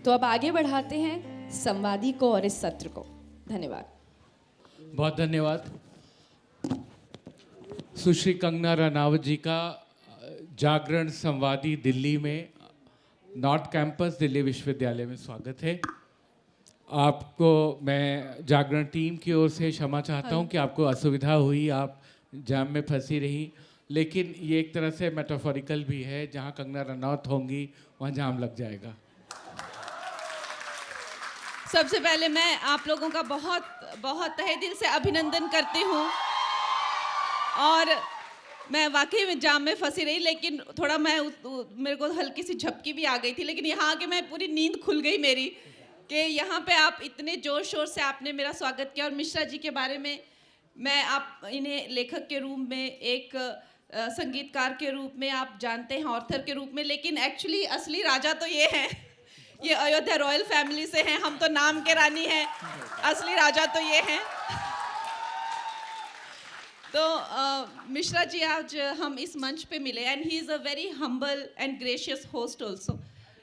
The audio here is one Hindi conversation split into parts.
तो अब आगे बढ़ाते हैं संवादी को और इस सत्र को। धन्यवाद। बहुत धन्यवाद। सुश्री कंगना रनावत जी का जागरण संवादी दिल्ली में नॉर्थ कैंपस दिल्ली विश्वविद्यालय में स्वागत है। आपको मैं जागरण टीम की ओर से क्षमा चाहता हूं कि आपको असुविधा हुई, आप जाम में फंसी रही, लेकिन ये एक तरह से मेटाफोरिकल भी है, जहां कंगना रनौत होंगी वहां जाम लग जाएगा। सबसे पहले मैं आप लोगों का बहुत बहुत तहे दिल से अभिनंदन करती हूँ, और मैं वाकई में जाम में फंसी रही, लेकिन थोड़ा मेरे को हल्की सी झपकी भी आ गई थी, लेकिन यहाँ आके मैं पूरी नींद खुल गई मेरी कि यहाँ पे आप इतने जोर शोर से आपने मेरा स्वागत किया। और मिश्रा जी के बारे में मैं आप इन्हें लेखक के रूप में, एक संगीतकार के रूप में आप जानते हैं, ऑथर के रूप में, लेकिन एक्चुअली असली राजा तो ये हैं, ये अयोध्या रॉयल फैमिली से हैं, हम तो नाम के रानी हैं, असली राजा तो ये हैं। तो मिश्रा जी आज हम इस मंच पे मिले, and he is a very humble and gracious host also.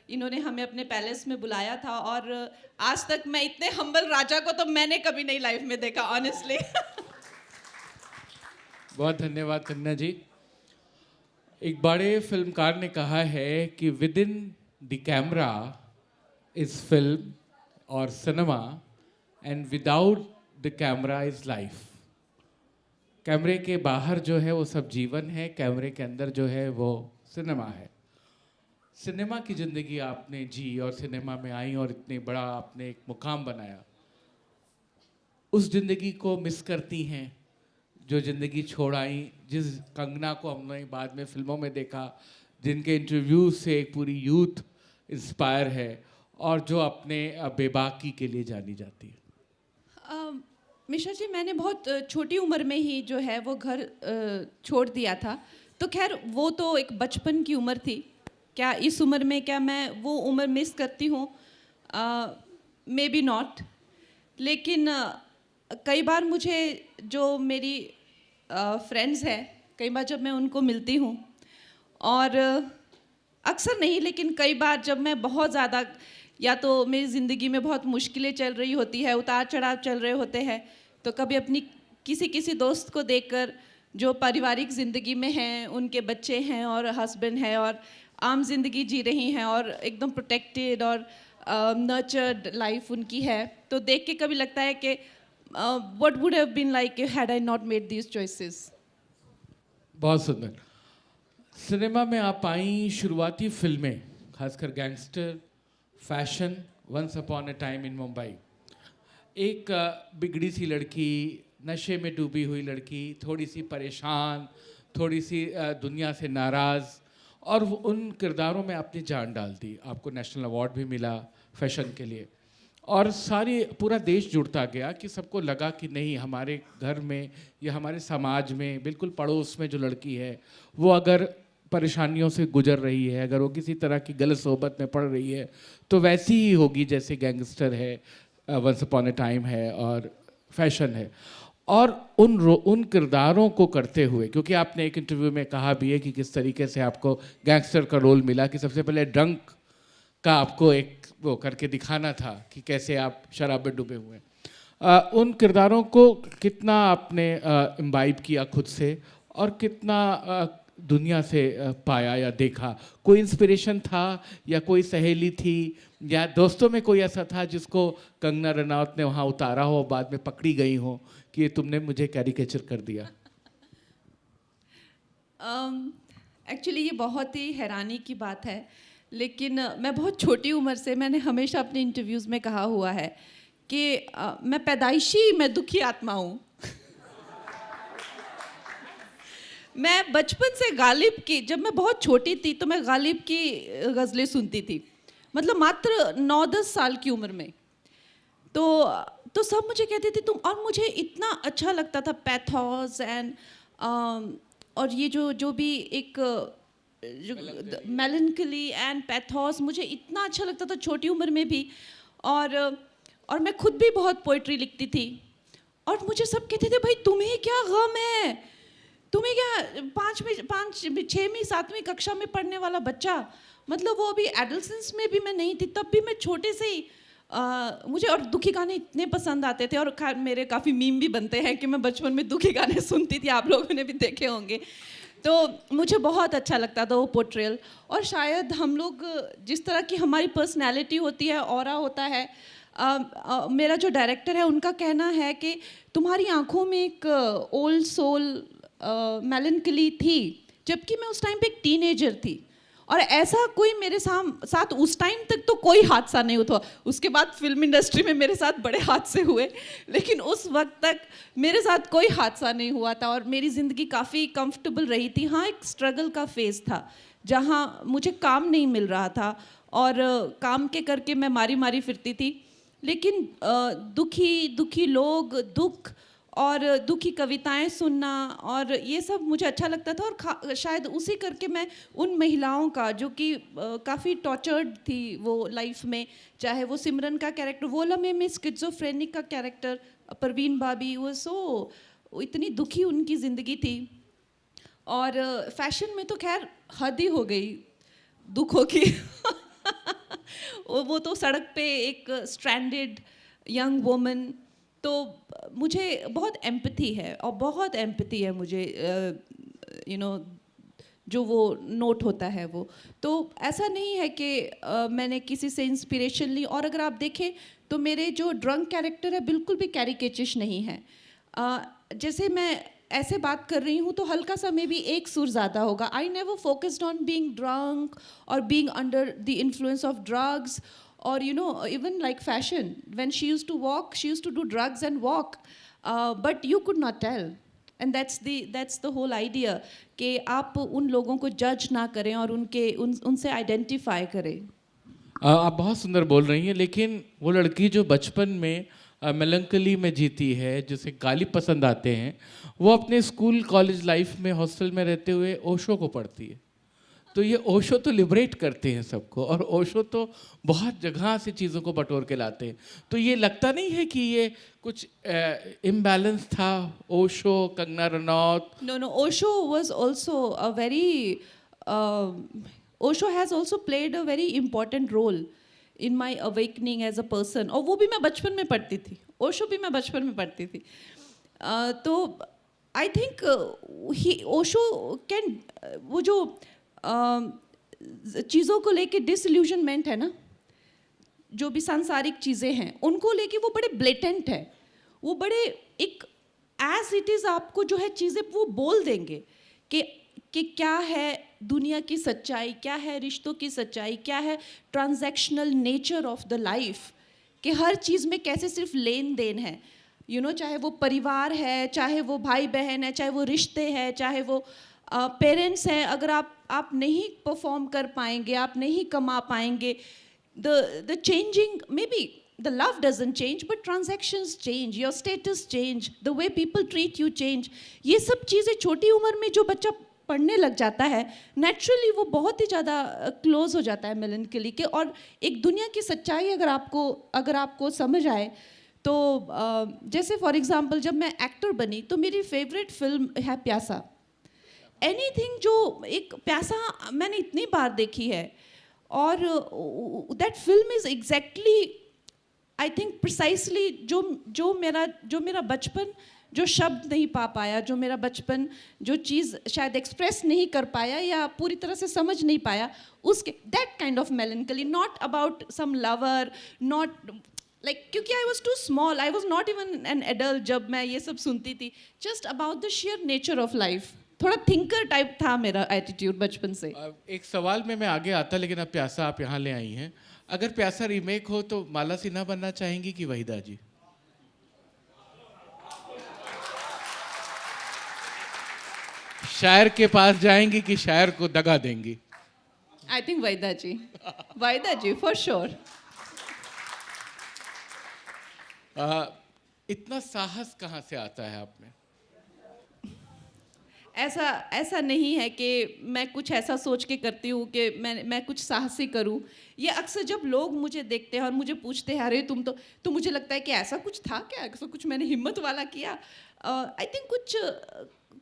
इन्होंने हमें अपने पैलेस में बुलाया था, और आज तक मैं इतने हम्बल राजा को तो मैंने कभी नहीं लाइफ में देखा, ऑनेस्टली। बहुत धन्यवाद कंगना जी। एक बड़े फिल्मकार ने कहा है कि within the camera is film और cinema, and without the camera is life. कैमरे के बाहर जो है वो सब जीवन है, कैमरे के अंदर जो है वो सिनेमा है। सिनेमा की ज़िंदगी आपने जी और सिनेमा में आई और इतने बड़ा आपने एक मुकाम बनाया। उस ज़िंदगी को मिस करती हैं जो ज़िंदगी छोड़ आई, जिस कंगना को हमने बाद में फिल्मों में देखा, जिनके इंटरव्यू से एक पूरी यूथ इंस्पायर है, और जो अपने बेबाकी के लिए जानी जाती है। मिश्रा जी, मैंने बहुत छोटी उम्र में ही जो है वो घर छोड़ दिया था, तो खैर वो तो एक बचपन की उम्र थी। क्या इस उम्र में क्या मैं वो उम्र मिस करती हूँ? मे बी नॉट, लेकिन कई बार मुझे जो मेरी फ्रेंड्स हैं, कई बार जब मैं उनको मिलती हूँ, और अक्सर नहीं लेकिन कई बार जब मैं बहुत ज़्यादा, या तो मेरी ज़िंदगी में बहुत मुश्किलें चल रही होती है, उतार चढ़ाव चल रहे होते हैं, तो कभी अपनी किसी दोस्त को देखकर जो पारिवारिक ज़िंदगी में हैं, उनके बच्चे हैं और हस्बैंड है और आम जिंदगी जी रही हैं और एकदम प्रोटेक्टेड और नर्चर्ड लाइफ उनकी है, तो देख के कभी लगता है कि what would have been like had I not made these choices. बहुत सुंदर। सिनेमा में आप आई, शुरुआती फिल्में खासकर gangster, fashion, once upon a time in Mumbai. एक बिगड़ी सी लड़की, नशे में डूबी हुई लड़की, थोड़ी सी परेशान, थोड़ी सी दुनिया से नाराज़, और उन किरदारों में आपने जान डाल दी। आपको नेशनल अवार्ड भी मिला फैशन के लिए, और पूरा देश जुड़ता गया कि सबको लगा कि नहीं, हमारे घर में या हमारे समाज में, बिल्कुल पड़ोस में जो लड़की है वो अगर परेशानियों से गुजर रही है, अगर वो किसी तरह की गलत सोहबत में पड़ रही है, तो वैसी ही होगी जैसे गैंगस्टर है, वंस अपॉन अ टाइम है और फैशन है। और उन किरदारों को करते हुए, क्योंकि आपने एक इंटरव्यू में कहा भी है कि किस तरीके से आपको गैंगस्टर का रोल मिला, कि सबसे पहले ड्रंक का आपको एक वो करके दिखाना था कि कैसे आप शराब में डूबे हुए हैं। उन किरदारों को कितना आपने इम्बाइब किया खुद से, और कितना दुनिया से पाया या देखा? कोई इंस्पिरेशन था, या कोई सहेली थी, या दोस्तों में कोई ऐसा था जिसको कंगना रनावत ने वहाँ उतारा हो, बाद में पकड़ी गई हो कि तुमने मुझे कैरिकेचर कर दिया? एक्चुअली ये बहुत ही हैरानी की बात है, लेकिन मैं बहुत छोटी उम्र से, मैंने हमेशा अपने इंटरव्यूज़ में कहा हुआ है कि मैं दुखी आत्मा हूँ। मैं बचपन से गालिब की, जब मैं बहुत छोटी थी तो मैं गालिब की गज़लें सुनती थी, मतलब मात्र 9-10 साल की उम्र में। तो सब मुझे कहते थे तुम, और मुझे इतना अच्छा लगता था पैथोस एंड और ये जो भी एक मेलनकली एंड पैथोस, मुझे इतना अच्छा लगता था छोटी उम्र में भी। और मैं खुद भी बहुत पोइट्री लिखती थी, और मुझे सब कहते थे भाई तुम्हें क्या गम है, तुम्हें क्या 6वीं 7वीं कक्षा में पढ़ने वाला बच्चा, मतलब वो अभी एडolescence में भी मैं नहीं थी, तब भी मैं छोटे से ही मुझे और दुखी गाने इतने पसंद आते थे, और मेरे काफ़ी मीम भी बनते हैं कि मैं बचपन में दुखी गाने सुनती थी, आप लोगों ने भी देखे होंगे। तो मुझे बहुत अच्छा लगता था वो पोर्ट्रेयल। और शायद हम लोग जिस तरह की हमारी पर्सनैलिटी होती है, ऑरा होता है, मेरा जो डायरेक्टर है उनका कहना है कि तुम्हारी आंखों में एक ओल्ड सोल मेलनकली थी, जबकि मैं उस टाइम पे एक टीनेजर थी। और ऐसा कोई मेरे साथ उस टाइम तक तो कोई हादसा नहीं हुआ। उसके बाद फिल्म इंडस्ट्री में मेरे साथ बड़े हादसे हुए, लेकिन उस वक्त तक मेरे साथ कोई हादसा नहीं हुआ था और मेरी ज़िंदगी काफ़ी कंफर्टेबल रही थी। हाँ, एक स्ट्रगल का फेज़ था जहाँ मुझे काम नहीं मिल रहा था और काम के करके मैं मारी मारी फिरती थी, लेकिन दुखी लोग, दुख और दुखी कविताएं सुनना और ये सब मुझे अच्छा लगता था। और शायद उसी करके मैं उन महिलाओं का जो कि काफ़ी टॉर्चर्ड थी वो लाइफ में, चाहे वो सिमरन का कैरेक्टर, वो लम्हे में स्किज़ोफ्रेनिक का कैरेक्टर परवीन भाभी, वो इतनी दुखी उनकी ज़िंदगी थी। और फैशन में तो खैर हद ही हो गई दुखों की वो तो सड़क पे एक स्ट्रैंडेड यंग वुमन। तो मुझे बहुत एम्पैथी है, और बहुत एम्पैथी है मुझे, जो वो नोट होता है वो। तो ऐसा नहीं है कि मैंने किसी से इंस्पिरेशन ली। और अगर आप देखें तो मेरे जो ड्रंक कैरेक्टर है बिल्कुल भी कैरिकेचरिश नहीं है। जैसे मैं ऐसे बात कर रही हूँ तो हल्का सा मे भी एक सुर ज़्यादा होगा। I never focused on being drunk और being under the influence of drugs, or even like fashion, when she used to walk, she used to do drugs and walk, but you could not tell. And that's the whole idea, कि आप उन लोगों को जज ना करें और उनसे आइडेंटिफाई करें। आप बहुत सुंदर बोल रही हैं, लेकिन वो लड़की जो बचपन में मेलंकली में जीती है, जिसे गाली पसंद आते हैं, वो अपने स्कूल कॉलेज लाइफ में हॉस्टल में रहते हुए ओशो को पढ़ती है। तो ये ओशो तो लिबरेट करते हैं सबको, और ओशो तो बहुत जगह से चीज़ों को बटोर के लाते हैं। तो ये लगता नहीं है कि ये कुछ इम्बैलेंस था? Osho, Kangana Ranaut. No, Osho was also a very Osho has also played a very important role in my awakening as a person। और वो भी मैं बचपन में पढ़ती थी, ओशो भी मैं बचपन में पढ़ती थी। तो आई थिंक ओशो कैन, वो जो चीज़ों को लेके डिसइल्यूजनमेंट है ना, जो भी सांसारिक चीज़ें हैं उनको लेके वो बड़े ब्लेटेंट है। वो बड़े एक एज इट इज़ आपको जो है चीज़ें वो बोल देंगे कि क्या है दुनिया की सच्चाई, क्या है रिश्तों की सच्चाई, क्या है transactional nature of the life, कि हर चीज़ में कैसे सिर्फ लेन देन है। चाहे वो परिवार है, चाहे वो भाई बहन है, चाहे वो रिश्ते हैं, चाहे वो पेरेंट्स हैं, अगर आप नहीं परफॉर्म कर पाएंगे, आप नहीं कमा पाएंगे, the changing, may be the love doesn't change but transactions change, your status change, the way people treat you change। ये सब चीज़ें छोटी उम्र में जो बच्चा पढ़ने लग जाता है, नेचुरली वो बहुत ही ज़्यादा क्लोज हो जाता है मेलनकली के। और एक दुनिया की सच्चाई अगर आपको समझ आए तो जैसे फॉर एग्जांपल जब मैं एक्टर बनी तो मेरी फेवरेट फिल्म है प्यासा। एनीथिंग, जो एक प्यासा मैंने इतनी बार देखी है, और that film is exactly I think precisely जो मेरा बचपन, जो शब्द नहीं पा पाया, जो मेरा बचपन जो चीज़ शायद एक्सप्रेस नहीं कर पाया या पूरी तरह से समझ नहीं पाया, उसके that kind of melancholy, not about some lover, not like, क्योंकि I was too small, I was not even an adult जब मैं ये सब सुनती थी, just about the sheer nature of life. थोड़ा थिंकर टाइप था मेरा एटीट्यूड बचपन से। एक सवाल में मैं आगे आता, लेकिन अब प्यासा आप यहाँ ले आई हैं। अगर प्यासा रीमेक हो तो माला सिन्हा बनना चाहेंगी कि वहीदा जी? शायर के पास जाएंगी कि शायर को दगा देंगी? I think Waheeda ji for sure. इतना साहस कहाँ से आता है आप में? ऐसा नहीं है कि मैं कुछ ऐसा सोच के करती हूँ कि मैं कुछ साहसी करूँ। ये अक्सर जब लोग मुझे देखते हैं और मुझे पूछते हैं अरे तुम तो मुझे लगता है कि ऐसा कुछ था क्या, ऐसा कुछ मैंने हिम्मत वाला किया। आई थिंक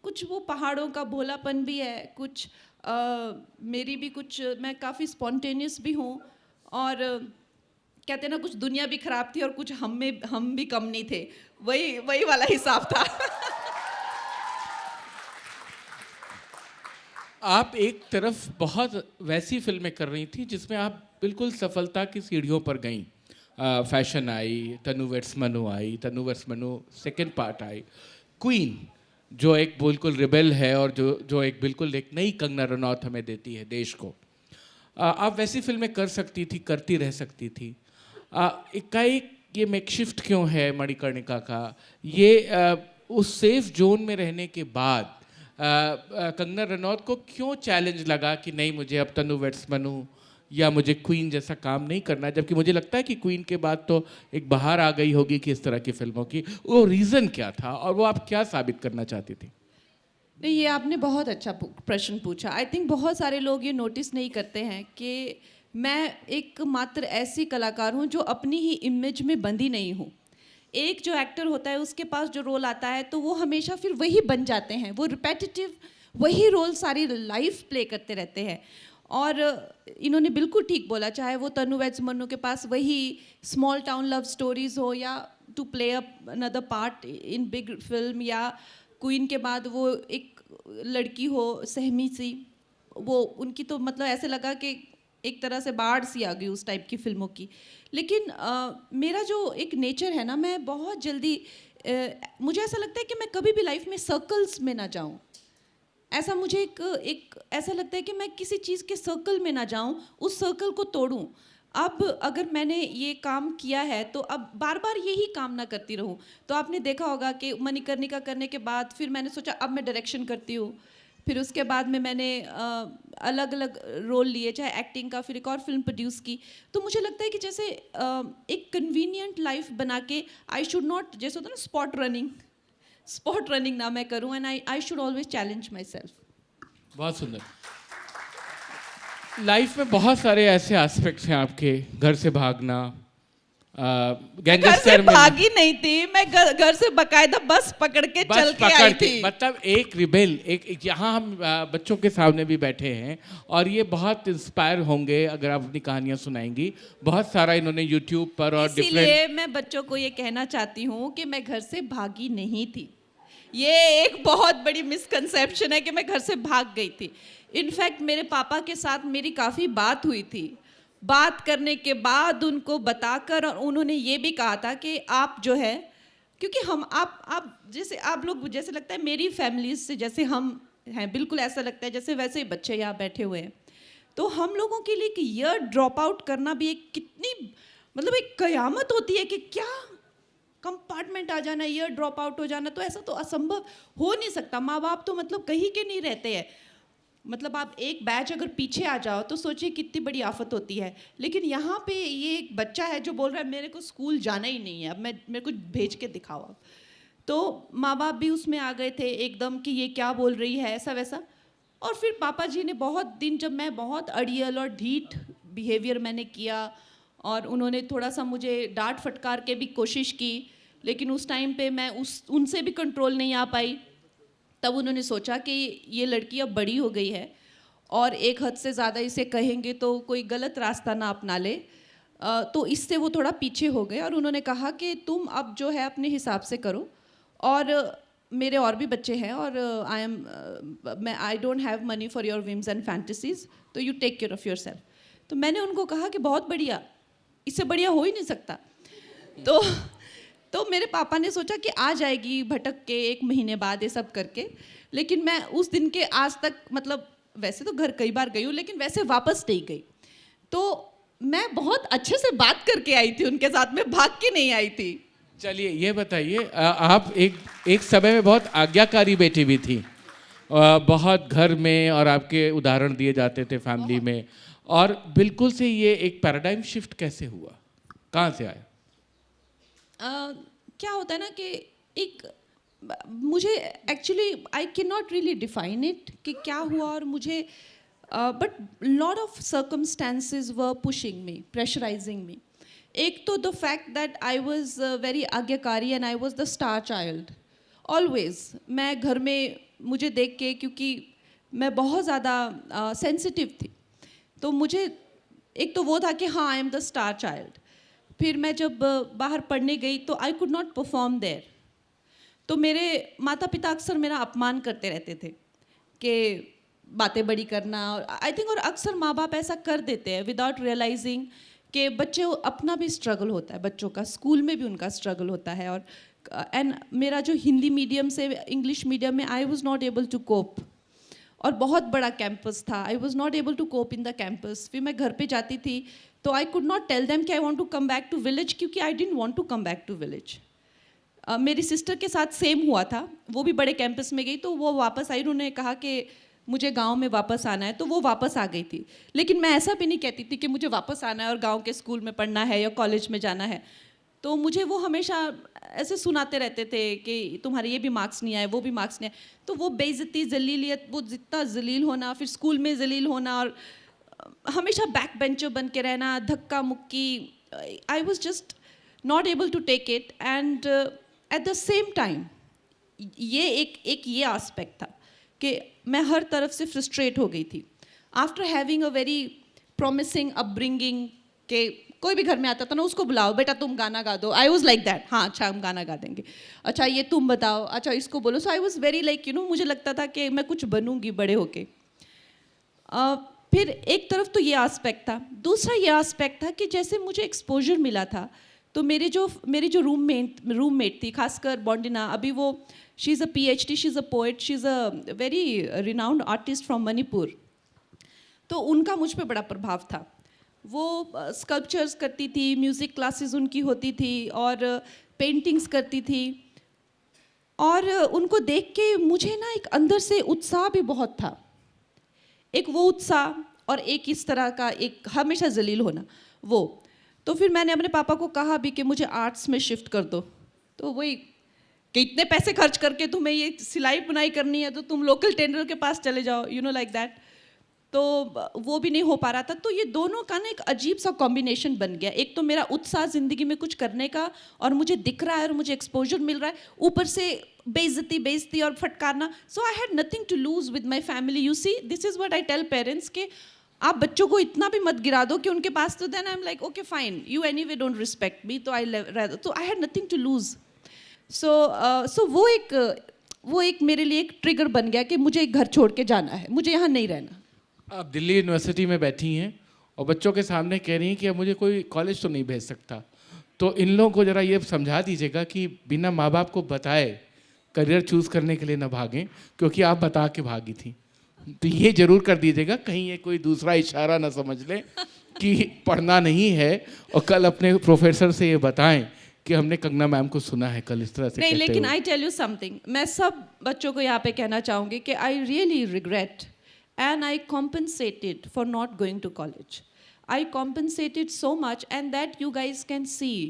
कुछ वो पहाड़ों का भोलापन भी है, कुछ मेरी भी कुछ, मैं काफ़ी स्पॉन्टेनियस भी हूँ, और कहते हैं ना, कुछ दुनिया भी खराब थी और कुछ हम भी कम नहीं थे, वही वही वाला हिसाब था। आप एक तरफ बहुत वैसी फिल्में कर रही थी जिसमें आप बिल्कुल सफलता की सीढ़ियों पर गईं। फैशन आई, तनु वेट्स मनु आई, Tanu weds Manu second part आई, क्वीन जो एक बिल्कुल रिबेल है और जो एक बिल्कुल एक नई कंगना रनौत हमें देती है देश को। आप वैसी फिल्में कर सकती थी, करती रह सकती थी। एकाएक ये मेकशिफ्ट क्यों है मणिकर्णिका का? ये उस सेफ जोन में रहने के बाद कंगना रनौत को क्यों चैलेंज लगा कि नहीं, मुझे अब तनु वेट्स मनु या मुझे क्वीन जैसा काम नहीं करना, जबकि मुझे लगता है कि क्वीन के बाद तो एक बहार आ गई होगी कि इस तरह की फिल्मों की। वो रीज़न क्या था और वो आप क्या साबित करना चाहती थी? नहीं, ये आपने बहुत अच्छा प्रश्न पूछा। आई थिंक बहुत सारे लोग ये नोटिस नहीं करते हैं कि मैं एक मात्र ऐसी कलाकार हूँ जो अपनी ही इमेज में बंधी नहीं हूँ। एक जो एक्टर होता है उसके पास जो रोल आता है तो वो हमेशा फिर वही बन जाते हैं, वो रिपीटेटिव वही रोल सारी लाइफ प्ले करते रहते हैं। और इन्होंने बिल्कुल ठीक बोला, चाहे वो तनु वेट्स मनु के पास वही स्मॉल टाउन लव स्टोरीज हो, या to play up another part in big film, या क्वीन के बाद वो एक लड़की हो सहमी सी, वो उनकी तो मतलब ऐसे लगा कि एक तरह से बाढ़ सी आ गई उस टाइप की फिल्मों की। लेकिन मेरा जो एक नेचर है ना, मैं बहुत जल्दी मुझे ऐसा लगता है कि मैं कभी भी लाइफ में सर्कल्स में ना जाऊं। ऐसा मुझे एक ऐसा लगता है कि मैं किसी चीज़ के सर्कल में ना जाऊं, उस सर्कल को तोड़ूं। अब अगर मैंने ये काम किया है तो अब बार बार यही काम ना करती रहूं। तो आपने देखा होगा कि मणिकर्णिका करने के बाद फिर मैंने सोचा अब मैं डायरेक्शन करती हूँ, फिर उसके बाद में मैंने अलग अलग रोल लिए, चाहे एक्टिंग का, फिर एक और फिल्म प्रोड्यूस की। तो मुझे लगता है कि जैसे एक कन्वीनियंट लाइफ बना के आई शुड नॉट, जैसे होता है ना स्पॉट रनिंग ना मैं करूं, and I should always challenge my self. बहुत सुंदर। लाइफ में बहुत सारे ऐसे एस्पेक्ट्स हैं आपके, घर से भागना, घर से भागी नहीं थी मैं, घर से बकायदा बस पकड़ के चल के आई थी। मतलब एक रिबेल, एक यहाँ हम बच्चों के सामने भी बैठे हैं और ये बहुत इंस्पायर होंगे अगर आप अपनी कहानियाँ सुनाएंगी। बहुत सारा इन्होंने यूट्यूब पर और इसीलिए मैं बच्चों को ये कहना चाहती हूँ कि मैं घर से भागी नहीं थी। ये एक बहुत बड़ी मिसकंसेप्शन है कि मैं घर से भाग गई थी। इनफैक्ट मेरे पापा के साथ मेरी काफ़ी बात हुई थी। बात करने के बाद उनको बताकर, और उन्होंने ये भी कहा था कि आप जो है, क्योंकि हम आप जैसे आप लोग, जैसे लगता है मेरी फैमिली से जैसे हम हैं, बिल्कुल ऐसा लगता है जैसे वैसे ही बच्चे यहाँ बैठे हुए हैं। तो हम लोगों के लिए कि ईयर ड्रॉप आउट करना भी एक कितनी मतलब एक कयामत होती है कि क्या कंपार्टमेंट आ जाना, ईयर ड्रॉप आउट हो जाना, तो ऐसा तो असंभव हो नहीं सकता। माँ बाप तो मतलब कहीं के नहीं रहते हैं। मतलब आप एक बैच अगर पीछे आ जाओ तो सोचिए कितनी बड़ी आफत होती है। लेकिन यहाँ पे ये एक बच्चा है जो बोल रहा है मेरे को स्कूल जाना ही नहीं है, अब मेरे को भेज के दिखाओ आप। तो माँ बाप भी उसमें आ गए थे एकदम कि ये क्या बोल रही है, ऐसा वैसा। और फिर पापा जी ने बहुत दिन, जब मैं बहुत अड़ियल और ढीठ बिहेवियर मैंने किया, और उन्होंने थोड़ा सा मुझे डांट फटकार के भी कोशिश की, लेकिन उस टाइम पे मैं उनसे भी कंट्रोल नहीं आ पाई। तब उन्होंने सोचा कि ये लड़की अब बड़ी हो गई है और एक हद से ज़्यादा इसे कहेंगे तो कोई गलत रास्ता ना अपना ले, तो इससे वो थोड़ा पीछे हो गए। और उन्होंने कहा कि तुम अब जो है अपने हिसाब से करो, और मेरे और भी बच्चे हैं, और I don't have money for your whims and fantasies, तो you take care of yourself. तो मैंने उनको कहा कि बहुत बढ़िया, इससे बढ़िया हो ही नहीं सकता। तो मेरे पापा ने सोचा कि आ जाएगी भटक के 1 महीने बाद ये सब करके। लेकिन मैं उस दिन के आज तक, मतलब वैसे तो घर कई बार गई हूँ लेकिन वैसे वापस नहीं गई। तो मैं बहुत अच्छे से बात करके आई थी उनके साथ में, भाग के नहीं आई थी। चलिए ये बताइए, आप एक समय में बहुत आज्ञाकारी बेटी भी थी, बहुत घर में, और आपके उदाहरण दिए जाते थे फैमिली में, और बिल्कुल से ये एक पैराडाइम शिफ्ट कैसे हुआ, कहाँ से आया? क्या होता है ना कि एक मुझे actually I can not really define it कि क्या हुआ, और मुझे but lot of circumstances were pushing me, pressurising me. एक तो the fact that I was very आज्ञाकारी and I was the star child always. मैं घर में मुझे देख के, क्योंकि मैं बहुत ज़्यादा सेंसिटिव थी। तो मुझे एक तो वो था कि हाँ, I am the star child. फिर मैं जब बाहर पढ़ने गई तो I could not perform there. तो मेरे माता पिता अक्सर मेरा अपमान करते रहते थे कि बातें बड़ी करना, और आई थिंक और अक्सर माँ बाप ऐसा कर देते हैं विदाउट रियलाइजिंग कि बच्चे अपना भी स्ट्रगल होता है, बच्चों का स्कूल में भी उनका स्ट्रगल होता है। और एंड मेरा जो हिंदी मीडियम से इंग्लिश मीडियम में, I was not able to cope. और बहुत बड़ा कैंपस था, I was not able to cope in the campus. फिर मैं घर पे जाती थी तो I could not tell them कि I want to come back to village, क्योंकि I didn't want to come back to village. मेरी सिस्टर के साथ सेम हुआ था, वो भी बड़े कैंपस में गई तो वो वापस आई, उन्होंने कहा कि मुझे गांव में वापस आना है, तो वो वापस आ गई थी। लेकिन मैं ऐसा भी नहीं कहती थी कि मुझे वापस आना है और गांव के स्कूल में पढ़ना है या कॉलेज में जाना है। तो मुझे वो हमेशा ऐसे सुनाते रहते थे कि तुम्हारे ये भी मार्क्स नहीं आए, वो भी मार्क्स नहीं आए। तो वो बेइज्जती, जलीलियत, वो जितना जलील होना, फिर स्कूल में जलील होना, और हमेशा बैक बेंचर बन के रहना, धक्का मुक्की, I was just not able to take it. And at the same time ये एक ये आस्पेक्ट था कि मैं हर तरफ से फ्रस्ट्रेट हो गई थी। After having a very promising upbringing, के कोई भी घर में आता था ना, उसको बुलाओ, बेटा तुम गाना गा दो, आई वॉज लाइक दैट, हाँ अच्छा हम गाना गा देंगे, अच्छा ये तुम बताओ, अच्छा इसको बोलो। सो आई वॉज वेरी लाइक मुझे लगता था कि मैं कुछ बनूंगी बड़े होके। फिर एक तरफ तो ये आस्पेक्ट था, दूसरा ये आस्पेक्ट था कि जैसे मुझे एक्सपोजर मिला था, तो मेरी जो रूममेट थी, खासकर बॉन्डिना, अभी वो she is a PhD, she is a poet, she is a very renowned artist from Manipur. तो उनका मुझ पे बड़ा प्रभाव था। वो स्कल्पचर्स करती थी, म्यूज़िक क्लासेस उनकी होती थी, और पेंटिंग्स करती थी। और उनको देख के मुझे ना एक अंदर से उत्साह भी बहुत था, एक वो उत्साह और एक इस तरह का एक हमेशा जलील होना वो। तो फिर मैंने अपने पापा को कहा भी कि मुझे आर्ट्स में शिफ्ट कर दो। तो वही कि इतने पैसे खर्च करके तुम्हें ये सिलाई बुनाई करनी है तो तुम लोकल टेलर के पास चले जाओ, लाइक दैट। तो वो भी नहीं हो पा रहा था। तो ये दोनों का ना एक अजीब सा कॉम्बिनेशन बन गया। एक तो मेरा उत्साह ज़िंदगी में कुछ करने का, और मुझे दिख रहा है और मुझे एक्सपोजर मिल रहा है, ऊपर से बेइज्जती और फटकारना। So I had nothing to lose with my family. You see, this is what I tell parents के आप बच्चों को इतना भी मत गिरा दो कि उनके पास, तो then I am like okay fine, you anyway don't respect me, तो I had nothing to lose. So वो एक मेरे लिए एक ट्रिगर बन गया कि मुझे एक घर छोड़ के जाना है, मुझे यहाँ नहीं रहना। आप दिल्ली यूनिवर्सिटी में बैठी हैं और बच्चों के सामने कह रही हैं कि अब मुझे कोई कॉलेज तो नहीं भेज सकता, तो इन लोगों को ज़रा ये समझा दीजिएगा कि बिना माँ बाप को बताए करियर चूज़ करने के लिए ना भागें, क्योंकि आप बता के भागी थी। तो ये जरूर कर दीजिएगा, कहीं ये कोई दूसरा इशारा ना समझ ले कि पढ़ना नहीं है, और कल अपने प्रोफेसर से ये बताएं कि हमने कंगना मैम को सुना है कल इस तरह से नहीं, कहते लेकिन हुए। आई टेल यू समथिंग, मैं सब बच्चों को यहाँ पे कहना चाहूँगी कि I really regret and I compensated for not going to college. I compensated so much, and that you guys can see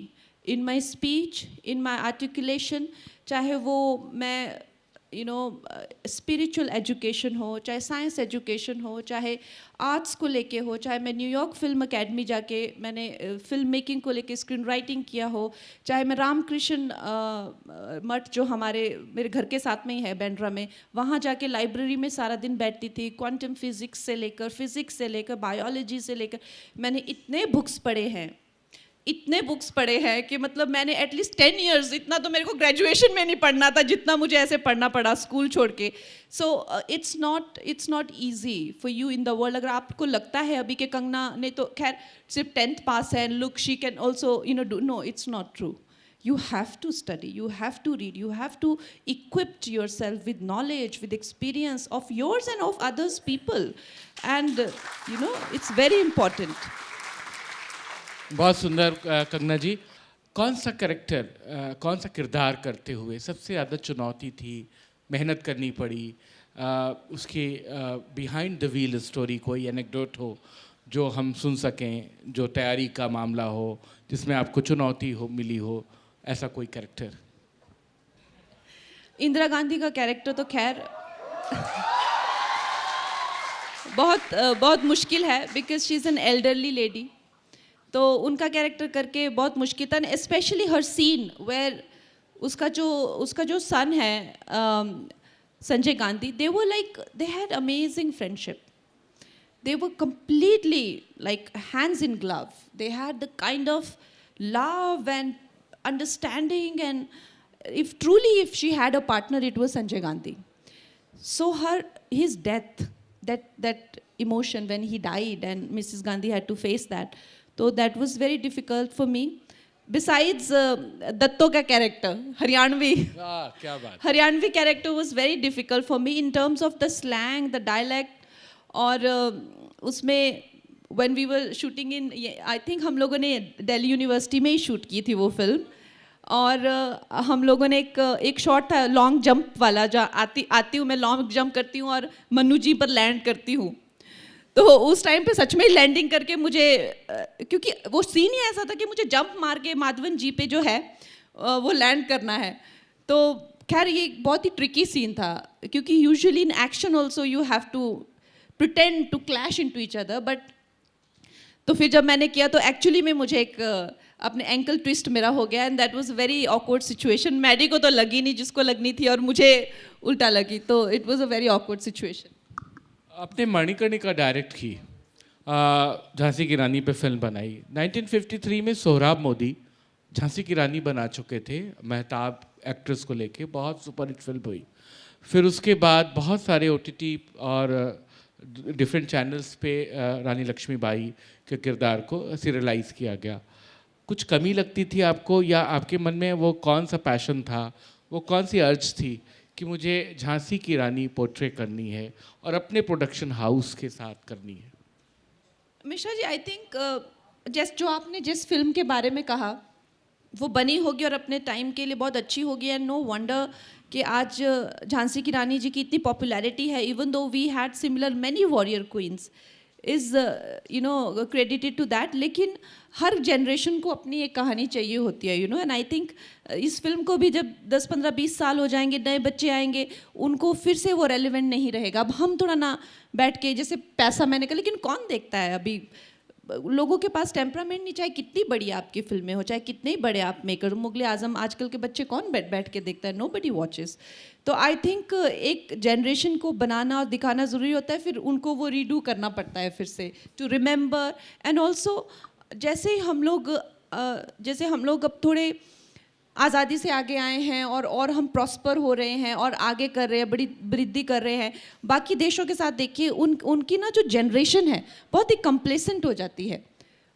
in my speech, in my articulation, चाहे वो मैं स्पिरिचुअल एजुकेशन हो, चाहे साइंस एजुकेशन हो, चाहे आर्ट्स को लेके हो, चाहे मैं न्यूयॉर्क फिल्म अकेडमी जाके मैंने फिल्म मेकिंग को लेके स्क्रीन राइटिंग किया हो, चाहे मैं रामकृष्ण मठ जो मेरे घर के साथ में ही है बैंड्रा में, वहाँ जाके लाइब्रेरी में सारा दिन बैठती थी। क्वांटम फिजिक्स से लेकर बायोलॉजी से लेकर मैंने इतने बुक्स पढ़े हैं कि मतलब मैंने एटलीस्ट 10 years, इतना तो मेरे को ग्रेजुएशन में नहीं पढ़ना था जितना मुझे ऐसे पढ़ना पड़ा स्कूल छोड़ के। So it's not easy for you in the world. अगर आपको लगता है अभी कि कंगना ने तो खैर सिर्फ 10th पास है, look she can also do, no, it's not true. You have to study, you have to read, you have to equip yourself with knowledge, with experience of yours and of others people, and it's very important. बहुत सुंदर कंगना जी। कौन सा कौन सा किरदार करते हुए सबसे ज़्यादा चुनौती थी, मेहनत करनी पड़ी, उसके बिहाइंड द व्हील स्टोरी कोई एनेक्डोट हो जो हम सुन सकें, जो तैयारी का मामला हो, जिसमें आपको चुनौती मिली हो, ऐसा कोई कैरेक्टर? इंदिरा गांधी का कैरेक्टर तो खैर बहुत मुश्किल है, because she is an elderly lady. तो उनका कैरेक्टर करके बहुत मुश्किल था, स्पेशली हर सीन वेयर उसका जो सन है, Sanjay Gandhi, they had amazing friendship. They were completely like hands in glove. They had the kind of love and understanding, and if she had a partner, it was Sanjay Gandhi. So his death, that emotion when he died, and Mrs. Gandhi had to face that. So that was very difficult for me. Besides Datto ka character, Haryanvi. क्या बात. Haryanvi character was very difficult for me in terms of the slang, the dialect, और उसमें when we were shooting in, I think हम लोगों ने दिल्ली यूनिवर्सिटी में ही शूट की थी वो फिल्म, और हम लोगों ने एक शॉट था लॉन्ग जंप वाला, जहाँ आती हूँ मैं लॉन्ग जंप करती हूँ और मन्नू जी पर लैंड करती हूँ. तो उस टाइम पे सच में लैंडिंग करके मुझे, क्योंकि वो सीन ही ऐसा था कि मुझे जंप मार के माधवन जी पे जो है वो लैंड करना है. तो खैर ये बहुत ही ट्रिकी सीन था, क्योंकि usually in action also you have to pretend to clash into each other, but तो फिर जब मैंने किया तो एक्चुअली में मुझे एक अपने एंकल ट्विस्ट मेरा हो गया, and that was very awkward situation. Maddy को तो लगी नहीं जिसको लगनी थी, और मुझे उल्टा लगी, तो it was a very awkward situation. आपने मणिकर्णिका डायरेक्ट की, झांसी की रानी पे फिल्म बनाई. 1953 में सोहराब मोदी झांसी की रानी बना चुके थे मेहताब एक्ट्रेस को लेके, बहुत सुपरहिट फिल्म हुई. फिर उसके बाद बहुत सारे OTT और डिफरेंट चैनल्स पे रानी लक्ष्मीबाई के किरदार को सीरियलाइज किया गया. कुछ कमी लगती थी आपको, या आपके मन में वो कौन सा पैशन था, वो कौन सी अर्ज थी कि मुझे झांसी की रानी पोर्ट्रे करनी है और अपने प्रोडक्शन हाउस के साथ करनी है? मिश्रा जी, आई थिंक जो आपने जिस फिल्म के बारे में कहा वो बनी होगी और अपने टाइम के लिए बहुत अच्छी होगी, एंड नो वंडर कि आज झांसी की रानी जी की इतनी पॉपुलैरिटी है. Even though we had similar many warrior queens is credited to that. लेकिन हर जनरेशन को अपनी एक कहानी चाहिए होती है, एंड आई थिंक इस फिल्म को भी जब 10, 15, 20 साल हो जाएंगे, नए बच्चे आएंगे, उनको फिर से वो रेलिवेंट नहीं रहेगा. अब हम थोड़ा ना बैठ के, जैसे पैसा मैंने कहा, लेकिन कौन देखता है अभी? लोगों के पास टेम्परामेंट नहीं, चाहे कितनी बड़ी आपकी फिल्में हो, चाहे कितने ही बड़े आप मेकर. मुगले आजम आजकल के बच्चे कौन बैठ के देखता है? Nobody watches. तो आई थिंक एक जनरेशन को बनाना और दिखाना ज़रूरी होता है, फिर उनको वो रीडू करना पड़ता है फिर से, टू रिमेंबर. एंड ऑल्सो जैसे हम लोग अब थोड़े आज़ादी से आगे आए हैं, और हम प्रॉस्पर हो रहे हैं और आगे कर रहे हैं, बड़ी वृद्धि कर रहे हैं. बाकी देशों के साथ देखिए, उनकी ना जो जनरेशन है बहुत ही कंप्लेसेंट हो जाती है.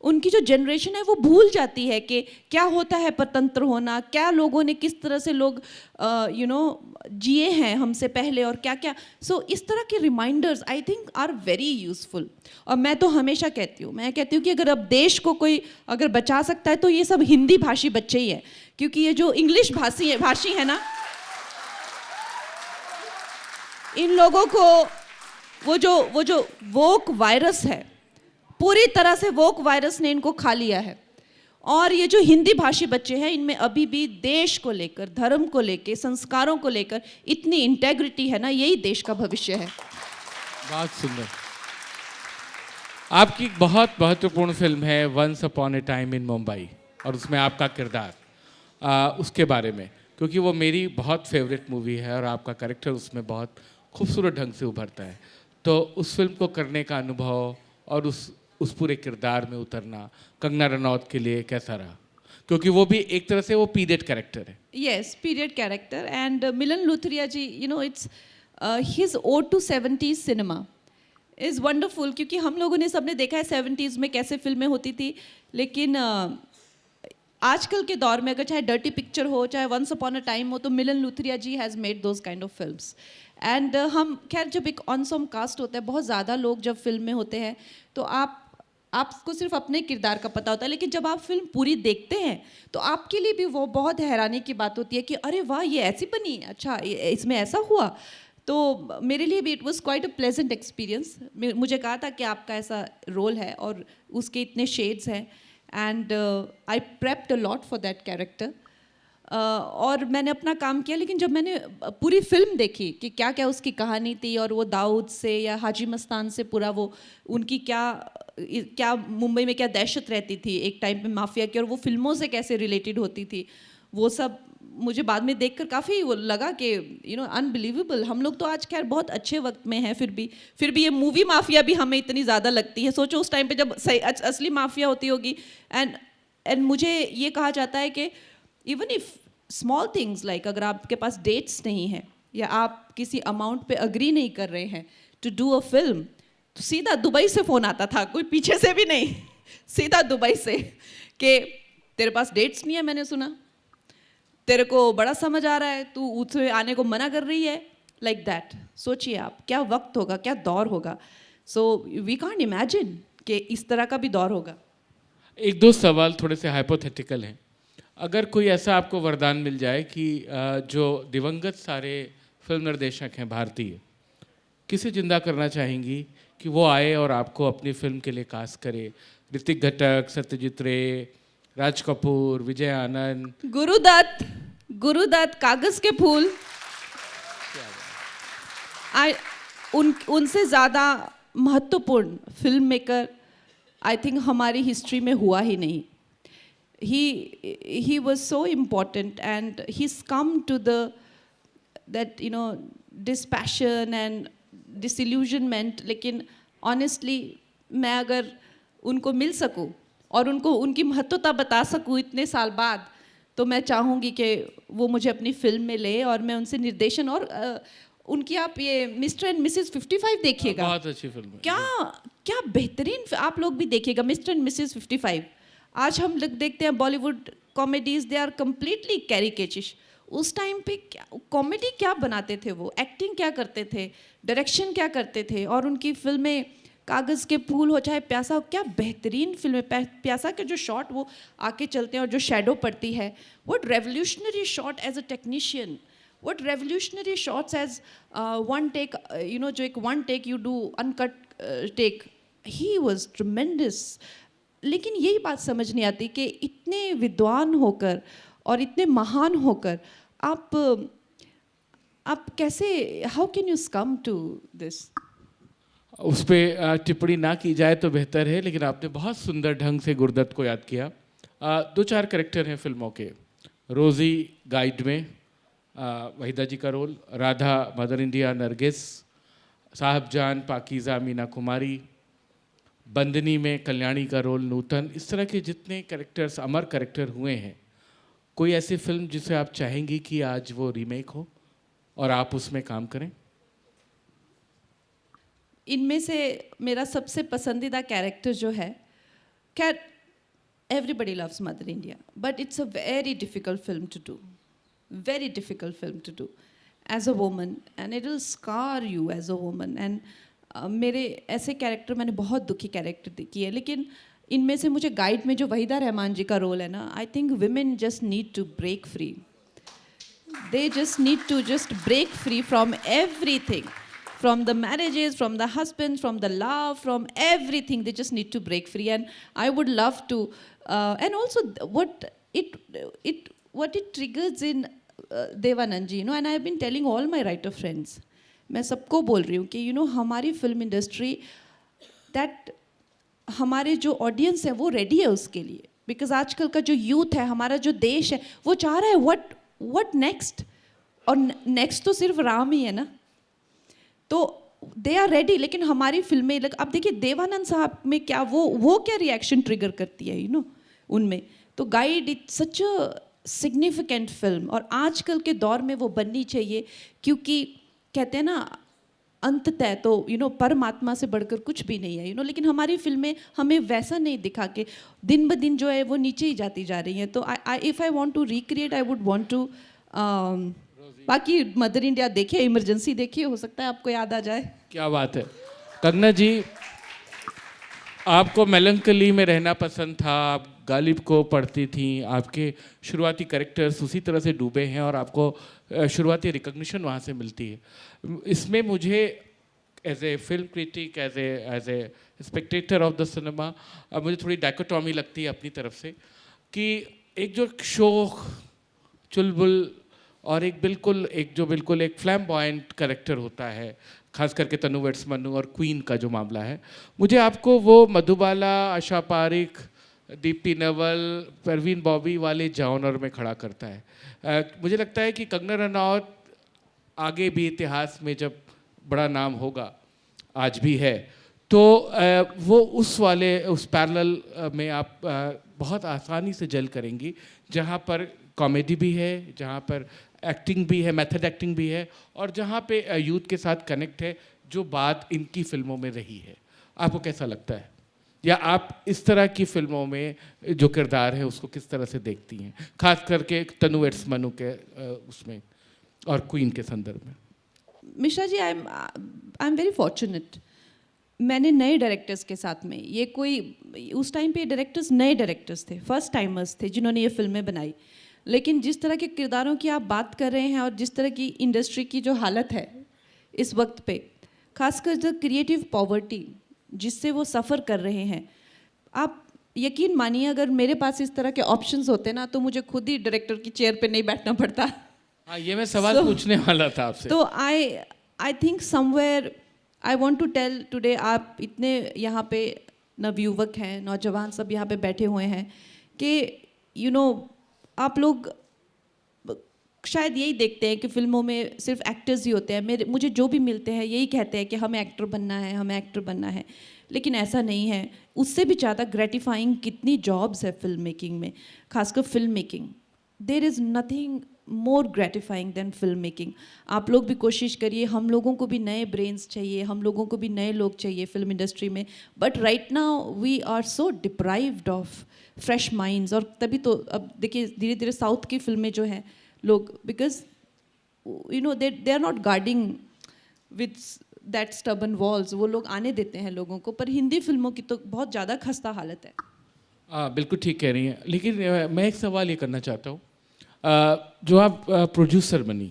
उनकी जो जनरेशन है वो भूल जाती है कि क्या होता है परतंत्र होना, क्या लोगों ने किस तरह से लोग जिए हैं हमसे पहले, और क्या क्या. सो इस तरह के reminders I think are very useful. और मैं तो हमेशा कहती हूँ कि अगर अब देश को कोई अगर बचा सकता है तो ये सब हिंदी भाषी बच्चे ही हैं, क्योंकि ये जो इंग्लिश भाषी है ना, इन लोगों को वो जो वोक वायरस है, पूरी तरह से वोक वायरस ने इनको खा लिया है. और ये जो हिंदी भाषी बच्चे हैं, इनमें अभी भी देश को लेकर, धर्म को लेकर, संस्कारों को लेकर इतनी इंटेग्रिटी है ना, यही देश का भविष्य है. बहुत सुंदर. आपकी बहुत महत्वपूर्ण फिल्म है once upon a time in Mumbai, और उसमें आपका किरदार, उसके बारे में, क्योंकि वो मेरी बहुत फेवरेट मूवी है और आपका कैरेक्टर उसमें बहुत खूबसूरत ढंग से उभरता है. तो उस फिल्म को करने का अनुभव और उस पूरे किरदार में उतरना कंगना रनौत के लिए कैसा रहा? क्योंकि वो भी एक तरह से वो पीरियड कैरेक्टर है. Yes, period character. And Milan Luthria ji, it's his ode to 70s cinema is wonderful. क्योंकि हम लोगों ने सबने देखा है 70s में कैसे फिल्में होती थी, लेकिन आजकल के दौर में अगर चाहे डर्टी पिक्चर हो, चाहे वंस अपॉन अ टाइम हो, तो Milan Luthria ji has made those kind of films. And हम खैर जब एक ऑनसॉम कास्ट होता है, बहुत ज़्यादा लोग जब फिल्म में होते हैं, तो आपको सिर्फ अपने किरदार का पता होता है, लेकिन जब आप फिल्म पूरी देखते हैं तो आपके लिए भी वो बहुत हैरानी की बात होती है कि अरे वाह, ये ऐसी बनी, अच्छा इसमें ऐसा हुआ. तो मेरे लिए भी it was quite a pleasant experience. मुझे कहा था कि आपका ऐसा रोल है और उसके इतने शेड्स हैं, and I prepped a lot for that character. और मैंने अपना काम किया, लेकिन जब मैंने पूरी फिल्म देखी कि क्या क्या उसकी कहानी थी, और वो दाऊद से या हाजी मस्तान से पूरा वो उनकी क्या मुंबई में क्या दहशत रहती थी एक टाइम पे माफिया की, और वो फिल्मों से कैसे रिलेटेड होती थी, वो सब मुझे बाद में देखकर काफ़ी वो लगा कि अनबिलीवेबल। हम लोग तो आज खैर बहुत अच्छे वक्त में हैं, फिर भी ये मूवी माफिया भी हमें इतनी ज़्यादा लगती है। सोचो उस टाइम पे जब सही असली माफिया होती होगी। एंड मुझे ये कहा जाता है कि even if small things like अगर आपके पास डेट्स नहीं है या आप किसी अमाउंट पे अग्री नहीं कर रहे हैं टू डू अ फिल्म, तो सीधा दुबई से फ़ोन आता था, कोई पीछे से भी नहीं, सीधा दुबई से कि तेरे पास डेट्स नहीं है, मैंने सुना तेरे को बड़ा समझ आ रहा है, तू उसमें आने को मना कर रही है, लाइक दैट। सोचिए आप क्या वक्त होगा, क्या दौर होगा। सो वी कांट इमेजिन कि इस तरह का भी दौर होगा। एक दो सवाल थोड़े से हाइपोथेटिकल हैं। अगर कोई ऐसा आपको वरदान मिल जाए कि जो दिवंगत सारे फिल्म निर्देशक हैं भारतीय, किसे जिंदा करना चाहेंगी कि वो आए और आपको अपनी फिल्म के लिए कास्ट करे? ऋतिक घटक, सत्यजीत रे, राज कपूर, विजय आनंद, गुरुदत्त, कागज के फूल। उनसे ज़्यादा महत्वपूर्ण फिल्म मेकर आई थिंक हमारी हिस्ट्री में हुआ ही नहीं। he was so important and he's come to that dispassion and disillusionment। लेकिन honestly मैं अगर उनको मिल सकूं और उनको उनकी महत्वता बता सकूं इतने साल बाद, तो मैं चाहूँगी कि वो मुझे अपनी फिल्म में ले और मैं उनसे निर्देशन और उनकी आप ये मिस्टर एंड मिसेस 55 देखिएगा, बहुत अच्छी फिल्म है। क्या बेहतरीन, आप लोग भी देखिएगा मिस्टर एंड मिसेस 55। आज हम लोग देखते हैं Bollywood comedies, they are completely caricatureish. उस टाइम पे क्या कॉमेडी क्या बनाते थे, वो एक्टिंग क्या करते थे, डायरेक्शन क्या करते थे, और उनकी फिल्में कागज़ के फूल हो चाहे प्यासा हो, क्या बेहतरीन फिल्म है। प्यासा के जो शॉट वो आके चलते हैं और जो शेडो पड़ती है, what revolutionary shot as a technician, what revolutionary shots as one take, जो एक one take you do uncut take, he was tremendous. लेकिन यही बात समझ नहीं आती कि इतने विद्वान होकर और इतने महान होकर आप कैसे, how can you come to this? उस पर टिप्पणी ना की जाए तो बेहतर है, लेकिन आपने बहुत सुंदर ढंग से गुरुदत्त को याद किया। दो चार कैरेक्टर हैं फिल्मों के। रोज़ी गाइड में वहीदा जी का role, Radha Mother India Nargis, Sahibjaan Pakeezah Meena Kumari, Bandini में कल्याणी का रोल नूतन, इस तरह के जितने कैरेक्टर्स अमर कैरेक्टर हुए हैं, कोई ऐसी फिल्म जिसे आप चाहेंगी कि आज वो रीमेक हो और आप उसमें काम करें? इनमें से मेरा सबसे पसंदीदा कैरेक्टर जो है, खैर everybody loves Mother India, but it's a very difficult film to do, very difficult film to do as a woman, and it will scar you as a woman. And मेरे ऐसे कैरेक्टर, मैंने बहुत दुखी कैरेक्टर किए, लेकिन इनमें से मुझे गाइड में जो वहीदा रहमान जी का रोल है ना, I think women just need to break free, they just need to just break free from everything, from the marriages, from the husbands, from the love, from everything. They just need to break free. And I would love to, and also what it triggers in Devanand ji, and I have been telling all my writer friends, मैं सबको बोल रही हूँ कि हमारी फिल्म इंडस्ट्री, दैट हमारे जो ऑडियंस है वो रेडी है उसके लिए, बिकॉज आजकल का जो यूथ है, हमारा जो देश है, वो चाह रहा है व्हाट नेक्स्ट, और नेक्स्ट तो सिर्फ राम ही है ना, तो दे आर रेडी। लेकिन हमारी फिल्में, अब देखिए देवानंद साहब में क्या वो क्या रिएक्शन ट्रिगर करती है उनमें, तो guide it's such a significant film, और आजकल के दौर में वो बननी चाहिए, क्योंकि कहते हैं ना अंततः तो परमात्मा से बढ़कर कुछ भी नहीं है, लेकिन हमारी फिल्में हमें वैसा नहीं दिखा के दिन ब दिन जो है वो नीचे ही जाती जा रही हैं। तो if I want to recreate, I would want to, बाकी मदर इंडिया देखिए, इमरजेंसी देखिए, हो सकता है आपको याद आ जाए। क्या बात है। कंगना जी, आपको मेलंकली में रहना पसंद था, आप गालिब को पढ़ती थी, आपके शुरुआती कैरेक्टर्स उसी तरह से डूबे हैं और आपको शुरुआती रिकग्निशन वहाँ से मिलती है। इसमें मुझे as a film critic, as a spectator of the cinema, मुझे थोड़ी डायकोटॉमी लगती है अपनी तरफ से, कि एक जो शोख चुलबुल और एक बिल्कुल एक फ्लैम्बॉयंट कैरेक्टर होता है, खास करके तनु वेड्स मन्नू और क्वीन का जो मामला है, मुझे आपको वो मधुबाला, आशा पारिक, दीप्ति नवल, परवीन बॉबी वाले जॉनर में खड़ा करता है। मुझे लगता है कि कंगना रनौत आगे भी इतिहास में जब बड़ा नाम होगा, आज भी है, तो वो उस पैरेलल में आप बहुत आसानी से जल करेंगी, जहाँ पर कॉमेडी भी है, जहाँ पर एक्टिंग भी है, मेथड एक्टिंग भी है, और जहाँ पे यूथ के साथ कनेक्ट है, जो बात इनकी फिल्मों में रही है। आपको कैसा लगता है, या आप इस तरह की फिल्मों में जो किरदार है उसको किस तरह से देखती हैं, खास करके तनु वेड्स मनु के उसमें और क्वीन के संदर्भ में? मिश्रा जी, आई एम वेरी फॉर्चुनेट। मैंने नए डायरेक्टर्स के साथ में, ये कोई उस टाइम पे डायरेक्टर्स नए डायरेक्टर्स थे, फर्स्ट टाइमर्स थे जिन्होंने ये फिल्में बनाई। लेकिन जिस तरह के किरदारों की आप बात कर रहे हैं और जिस तरह की इंडस्ट्री की जो हालत है इस वक्त पे, खासकर जो क्रिएटिव पॉवर्टी जिससे वो सफ़र कर रहे हैं, आप यकीन मानिए अगर मेरे पास इस तरह के ऑप्शंस होते ना तो मुझे खुद ही डायरेक्टर की चेयर पे नहीं बैठना पड़ता। हाँ, ये मैं सवाल पूछने वाला था आपसे। तो I think somewhere I want to tell today, आप इतने यहाँ पे नवयुवक हैं, नौजवान सब यहाँ पे बैठे हुए हैं कि आप लोग शायद यही देखते हैं कि फिल्मों में सिर्फ एक्टर्स ही होते हैं। मुझे जो भी मिलते हैं यही कहते हैं कि हमें एक्टर बनना है, हमें एक्टर बनना है, लेकिन ऐसा नहीं है। उससे भी ज़्यादा ग्रेटिफाइंग कितनी जॉब्स है फिल्म मेकिंग में, खासकर film making. There is nothing more gratifying than film making. आप लोग भी कोशिश करिए, हम लोगों को भी नए ब्रेन्स चाहिए, हम लोगों को भी नए लोग चाहिए फिल्म इंडस्ट्री में। But right now we are so deprived of fresh minds. और तभी तो अब देखिए धीरे धीरे साउथ की फिल्में जो हैं लोग, because they are not guarding with that stubborn walls, वो लोग आने देते हैं लोगों को। पर हिंदी फिल्मों की तो बहुत ज़्यादा खस्ता हालत है। बिल्कुल ठीक कह रही हैं, लेकिन मैं एक सवाल ये करना चाहता हूँ। जो आप प्रोड्यूसर बनी,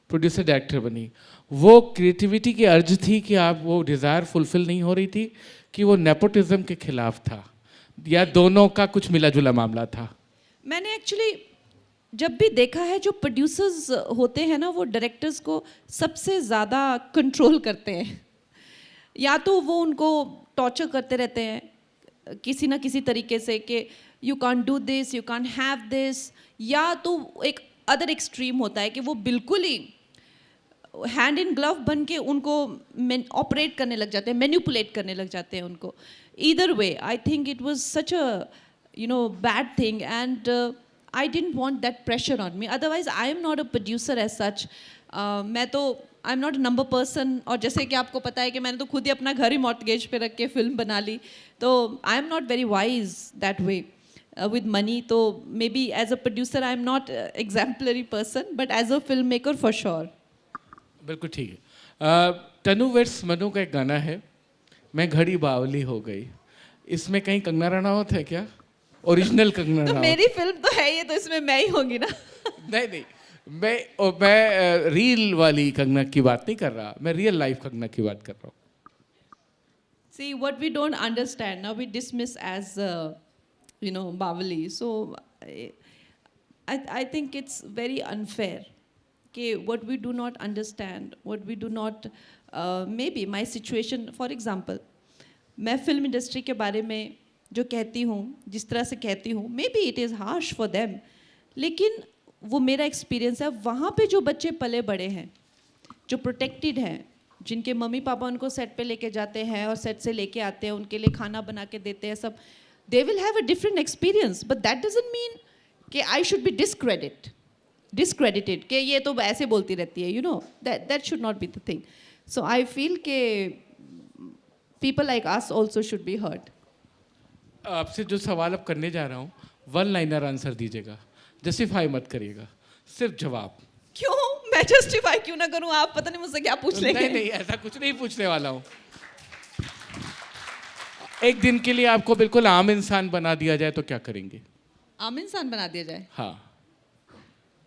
प्रोड्यूसर डायरेक्टर बनी, वो क्रिएटिविटी की अर्ज थी कि आप वो डिज़ायर फुलफिल नहीं हो रही थी, कि वो नेपोटिज्म के खिलाफ था, या दोनों का कुछ मिला जुला मामला था? मैंने एक्चुअली जब भी देखा है, जो प्रोड्यूसर्स होते हैं ना, वो डायरेक्टर्स को सबसे ज़्यादा कंट्रोल करते हैं। या तो वो उनको टॉर्चर करते रहते हैं किसी ना किसी तरीके से कि you can't do this, you can't have this, या तो एक अदर एक्सट्रीम होता है कि वो बिल्कुल ही हैंड इन ग्लव बन के उनको ऑपरेट करने लग जाते हैं, मैनिपुलेट करने लग जाते हैं उनको। Either way I think it was such a bad thing, and I didn't want that pressure on me. Otherwise, I am not a producer as such. मैं तो I'm not a number person. और जैसे कि आपको पता है कि मैंने तो खुद ही अपना घर ही मॉर्टगेज पे रख के फिल्म बना ली, तो I am not very wise that way with money. तो maybe as a producer I am not exemplary person, but as a filmmaker for sure. बिल्कुल ठीक है। तनु वेड्स मनु का एक गाना है, मैं घड़ी बावली हो गई, इसमें कहीं कंगना रनावत है क्या? ओरिजिनल कंगना तो रनावत? मेरी फिल्म तो है ये, तो इसमें मैं ही होंगी ना। नहीं, मैं रील वाली कंगना की बात नहीं कर रहा, मैं रियल लाइफ कंगना की बात कर रहा हूँ। See, what we don't understand now we dismiss as Bavali. So I think it's very unfair. Okay, what we do not understand, what we do not maybe my situation, for example, मैं फिल्म इंडस्ट्री के बारे में जो कहती हूँ, जिस तरह से कहती हूँ, may be it is harsh for them, लेकिन वो मेरा एक्सपीरियंस है। वहाँ पे जो बच्चे पले बड़े हैं, जो प्रोटेक्टेड हैं, जिनके मम्मी पापा उनको सेट पे लेके जाते हैं और सेट से लेके आते हैं, उनके लिए खाना बना के देते हैं सब, they will have a different experience. But that doesn't mean कि आई शुड बी डिस्क्रेडिटेड कि ये तो ऐसे बोलती रहती है, that should not be the thing. So I feel के people like us also should be heard. आपसे जो सवाल अब करने जा रहा हूँ, वन लाइनर आंसर दीजिएगा, जस्टिफाई मत करिएगा, सिर्फ जवाब। क्यों? मैं जस्टिफाई क्यों ना करूँ? आप पता नहीं मुझसे क्या पूछ लेंगे। नहीं, ऐसा कुछ नहीं पूछने वाला हूँ। एक दिन के लिए आपको बिल्कुल आम इंसान बना दिया जाए तो क्या करेंगे? आम इंसान बना दिया जाए? हाँ,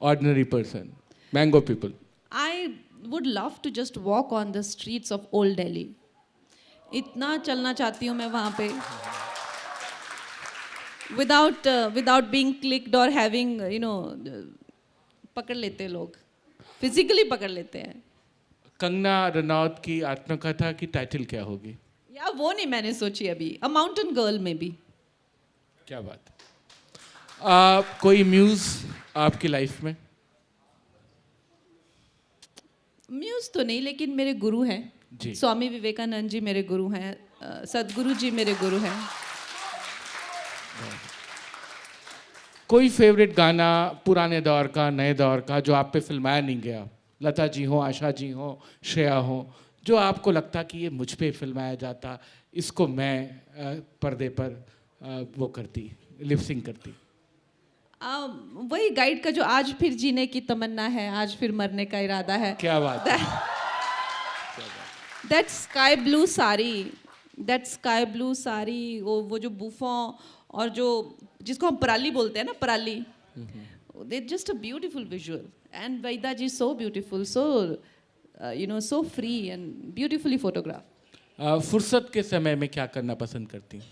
ordinary person, mango people. I would love to just walk on the streets of Old Delhi. इतना चलना चाहती हूँ मैं वहाँ पे, without being clicked or having पकड़ लेते लोग, फिजिकली पकड़ लेते हैं। कंगना रनौत की आत्मकथा की टाइटल क्या होगी? या वो नहीं मैंने सोची अभी, अ माउंटेन गर्ल में भी। क्या बात है। कोई म्यूज आपकी लाइफ में? म्यूज तो नहीं, लेकिन मेरे गुरु हैं जी। स्वामी विवेकानंद जी मेरे गुरु हैं, सदगुरु जी मेरे गुरु हैं। कोई फेवरेट गाना पुराने दौर का, नए दौर का, जो आप पे फिल्माया नहीं गया, लता जी हो, आशा जी हो, श्रेया हो, जो आपको लगता कि ये मुझ पे फिल्माया जाता, इसको मैं पर्दे पर वो करती, लिपसिंग करती? वही गाइड का जो आज फिर जीने की तमन्ना है, आज फिर मरने का इरादा है। क्या बात है। That sky blue sari, that sky blue sari, वो जो बूफों और जो जिसको हम पराली बोलते हैं ना, पराली, they just a beautiful visual. And Waheeda ji so beautiful, so you know, so free and beautifully photograph. फुर्सत के समय में क्या करना पसंद करती हैं?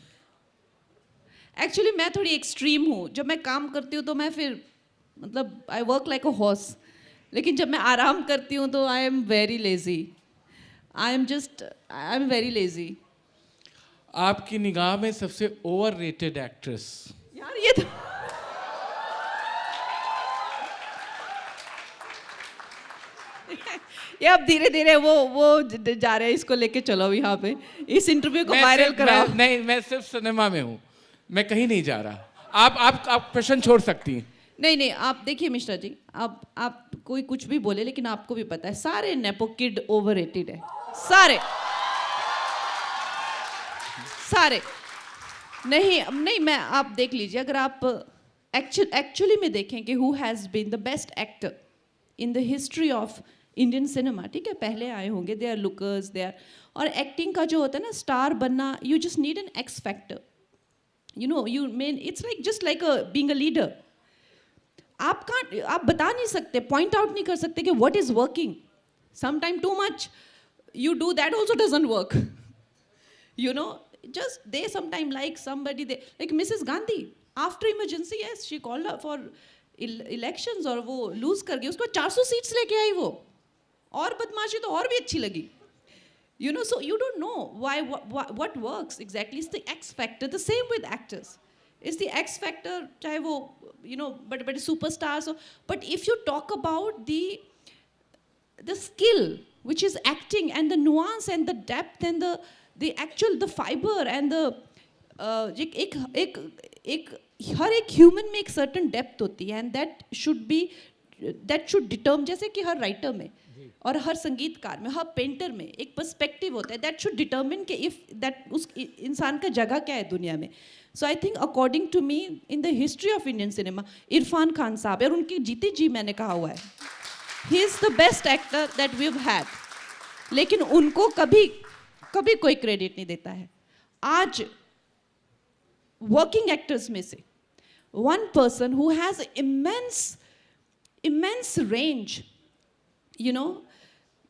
एक्चुअली मैं थोड़ी एक्सट्रीम हूँ। जब मैं काम करती हूँ तो मैं फिर मतलब I work like a horse, लेकिन जब मैं आराम करती हूँ तो आई am very lazy. I am very lazy. आपकी निगाह में सबसे ओवररेटेड एक्ट्रेस? यार ये तो ये अब धीरे धीरे वो जा रहे हैं, इसको लेके चलो यहाँ पे, इस इंटरव्यू को वायरल कराओ। नहीं, मैं सिर्फ सिनेमा में हूँ, मैं कहीं नहीं जा रहा। आप प्रश्न छोड़ सकती हैं। नहीं, आप देखिए मिश्रा जी, आप कोई कुछ भी बोले, लेकिन आपको भी पता है सारे नेपो किड ओवररेटेड है, सारे। नहीं, मैं आप देख लीजिए, अगर आप एक्चुअली में देखें कि who has been the best actor in the history of Indian cinema, ठीक है, पहले आए होंगे, they are lookers, they are, और एक्टिंग का जो होता है ना, स्टार बनना, you just need an X factor, you know, you man, it's like just like being a leader. आप बता नहीं सकते, पॉइंट आउट नहीं कर सकते कि what is working. Sometime too much you do, that also doesn't work. You know, just they sometime like somebody, they like Mrs. Gandhi, after emergency, yes, she called up for elections और वो lose कर गई, उसको 400 सीट्स लेके आई वो, और बदमाशी तो और भी अच्छी लगी। You know, so you don't know what works exactly. It's the X factor. The same with actors. It's the X factor, चाहे वो, you know, but superstars. But if you talk about the skill, which is acting, and the nuance and the depth and the fiber and the एक हर एक ह्यूमन में एक सर्टन डेप्थ होती है, एंड दैट शुड डिटर्म, जैसे कि हर राइटर में और हर संगीतकार में, हर पेंटर में एक पर्सपेक्टिव होता है, दैट शुड डिटर्मिन कि इफ दैट उस इंसान का जगह क्या है दुनिया में। So I think according to me, in the history of Indian cinema, Irrfan Khan sahab, और उनकी जीती जी मैंने कहा हुआ है, he is the best actor that we have had, लेकिन उनको कभी कोई क्रेडिट नहीं देता है। आज वर्किंग एक्टर्स में से one person who has immense range, you know,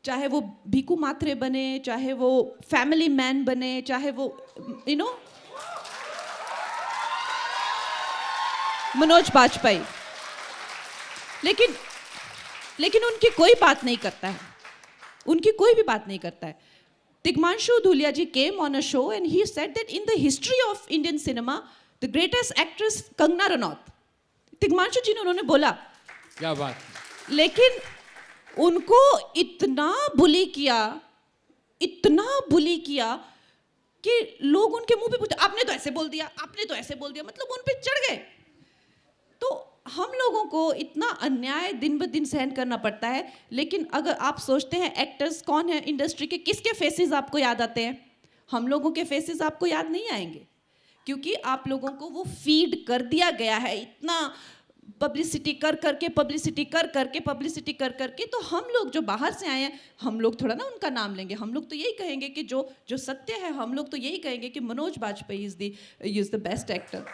चाहे वो भीकू मात्रे बने, चाहे वो फैमिली मैन बने, चाहे वो, यू नो, मनोज बाजपेयी, लेकिन उनकी कोई बात नहीं करता है, उनकी कोई भी बात नहीं करता है। तिग्मांशु धूलिया जी came on a show and he said that in the history of Indian cinema, the greatest actress Kangana Ranaut, Tigmanshu जी ने उन्होंने बोला। क्या बात। लेकिन उनको इतना बुली किया कि लोग उनके मुंह पे पूछते, आपने तो ऐसे बोल दिया, आपने तो ऐसे बोल दिया, मतलब उन पे चढ़ गए। तो हम लोगों को इतना अन्याय दिन ब दिन सहन करना पड़ता है। लेकिन अगर आप सोचते हैं एक्टर्स कौन है इंडस्ट्री के, किसके फेसेस आपको याद आते हैं? हम लोगों के फेसेस आपको याद नहीं आएंगे, क्योंकि आप लोगों को वो फीड कर दिया गया है, इतना पब्लिसिटी कर करके। तो हम लोग जो बाहर से आए हैं, हम लोग थोड़ा ना उनका नाम लेंगे, हम लोग तो यही कहेंगे कि जो सत्य है, हम लोग तो यही कहेंगे कि Manoj Bajpayee is the best actor.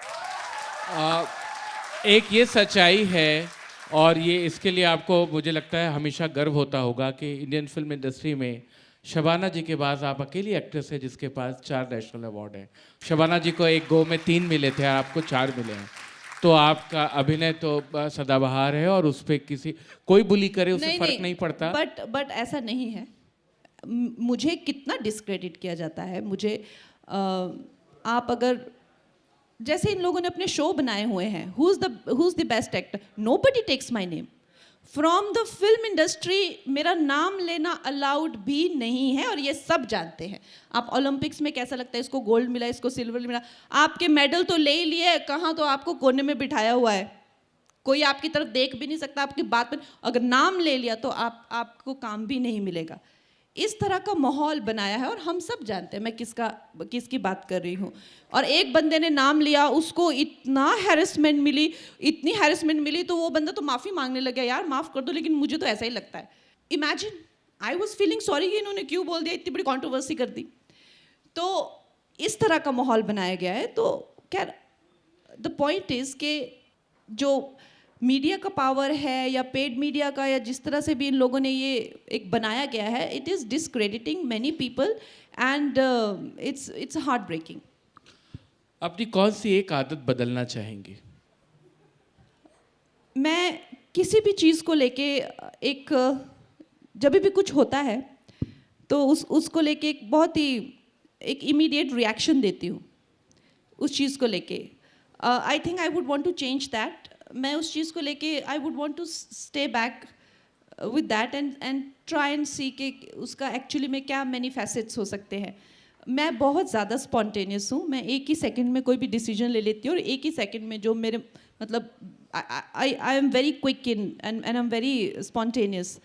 एक ये सच्चाई है, और ये इसके लिए आपको मुझे लगता है हमेशा गर्व होता होगा कि इंडियन फिल्म इंडस्ट्री में शबाना जी के बाद आप अकेली एक्ट्रेस है जिसके पास 4 नेशनल अवार्ड हैं। शबाना जी को एक गो में 3 मिले थे, आपको 4 मिले हैं। तो आपका अभिनय तो सदाबहार है, और उस पर कोई बुली करे उससे फर्क नहीं पड़ता। बट ऐसा नहीं है। मुझे कितना डिस्क्रेडिट किया जाता है, मुझे आप अगर जैसे इन लोगों ने अपने शो बनाए हुए हैं, who is the best actor, nobody takes my name from the film industry. मेरा नाम लेना अलाउड भी नहीं है और ये सब जानते हैं। आप ओलंपिक्स में कैसा लगता है, इसको गोल्ड मिला, इसको सिल्वर मिला, आपके मेडल तो ले ही लिए, कहाँ तो आपको कोने में बिठाया हुआ है, कोई आपकी तरफ देख भी नहीं सकता, आपकी बात में अगर नाम ले लिया तो आपको काम भी नहीं मिलेगा। इस तरह का माहौल बनाया है और हम सब जानते हैं मैं किसकी बात कर रही हूँ। और एक बंदे ने नाम लिया, उसको इतना हैरेसमेंट मिली, इतनी हैरेसमेंट मिली, तो वो बंदा तो माफ़ी मांगने लगा, यार माफ़ कर दो, लेकिन मुझे तो ऐसा ही लगता है। Imagine, I was feeling sorry कि इन्होंने क्यों बोल दिया, इतनी बड़ी कॉन्ट्रोवर्सी कर दी। तो इस तरह का माहौल बनाया गया है। तो खैर द पॉइंट इज़ कि जो मीडिया का पावर है या पेड मीडिया का, या जिस तरह से भी इन लोगों ने ये एक बनाया गया है, it is discrediting many people and it's heartbreaking. अपनी कौन सी एक आदत बदलना चाहेंगी? मैं किसी भी चीज़ को लेके एक जब भी कुछ होता है तो उसको लेके एक बहुत ही एक इमीडिएट रिएक्शन देती हूँ उस चीज़ को लेके। I think I would want to change that. मैं उस चीज़ को लेके I would want to stay back with that and try and see कि उसका एक्चुअली में क्या मैनी फैसेट्स हो सकते हैं। मैं बहुत ज़्यादा स्पॉन्टेनियस हूँ, मैं एक ही सेकंड में कोई भी डिसीजन ले लेती हूँ और एक ही सेकंड में जो मेरे मतलब I am very quick in and I am very spontaneous.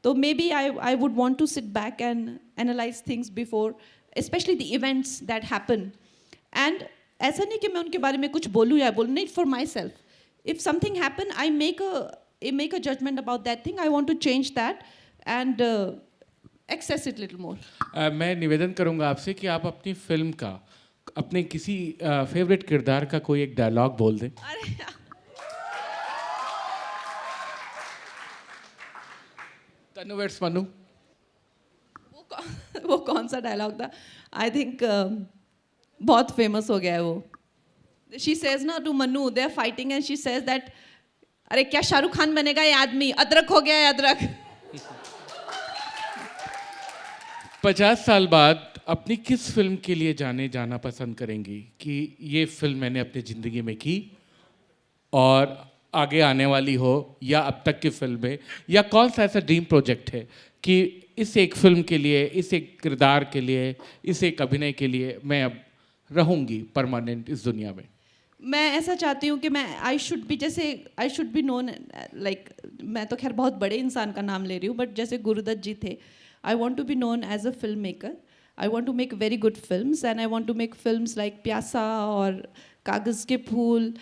तो maybe I would want to sit back and analyse things before, specially the events that happen. And ऐसा नहीं कि मैं उनके बारे में कुछ बोलूँ या बोलूँ, नहीं, for my self. If something happen, I make a judgment about that thing. I want to change that and access it little more. मैं निवेदन करूंगा आपसे कि आप अपनी फिल्म का अपने किसी फेवरेट किरदार का कोई एक डायलॉग बोल दें। अरे तनु वेट्स मनु। वो कौन सा डायलॉग था? आई थिंक बहुत फेमस हो गया है वो। She says ना to Manu, they are fighting and she says that अरे क्या शाहरुख खान बनेगा ये आदमी, अदरक हो गया है अदरक। 50 साल बाद अपनी किस फिल्म के लिए जाना पसंद करेंगी कि ये फिल्म मैंने अपनी ज़िंदगी में की और आगे आने वाली हो, या अब तक की फिल्में, या कौन सा ऐसा ड्रीम प्रोजेक्ट है कि इस एक फिल्म के लिए, इस एक किरदार के लिए, इस एक अभिनय के लिए मैं अब रहूँगी परमानेंट इस दुनिया में? मैं ऐसा चाहती हूँ कि मैं I should be known like, मैं तो खैर बहुत बड़े इंसान का नाम ले रही हूँ, बट जैसे गुरुदत्त जी थे, आई want to be known as a film maker. I want to make very good films and I want to make films like प्यासा और कागज़ के फूल,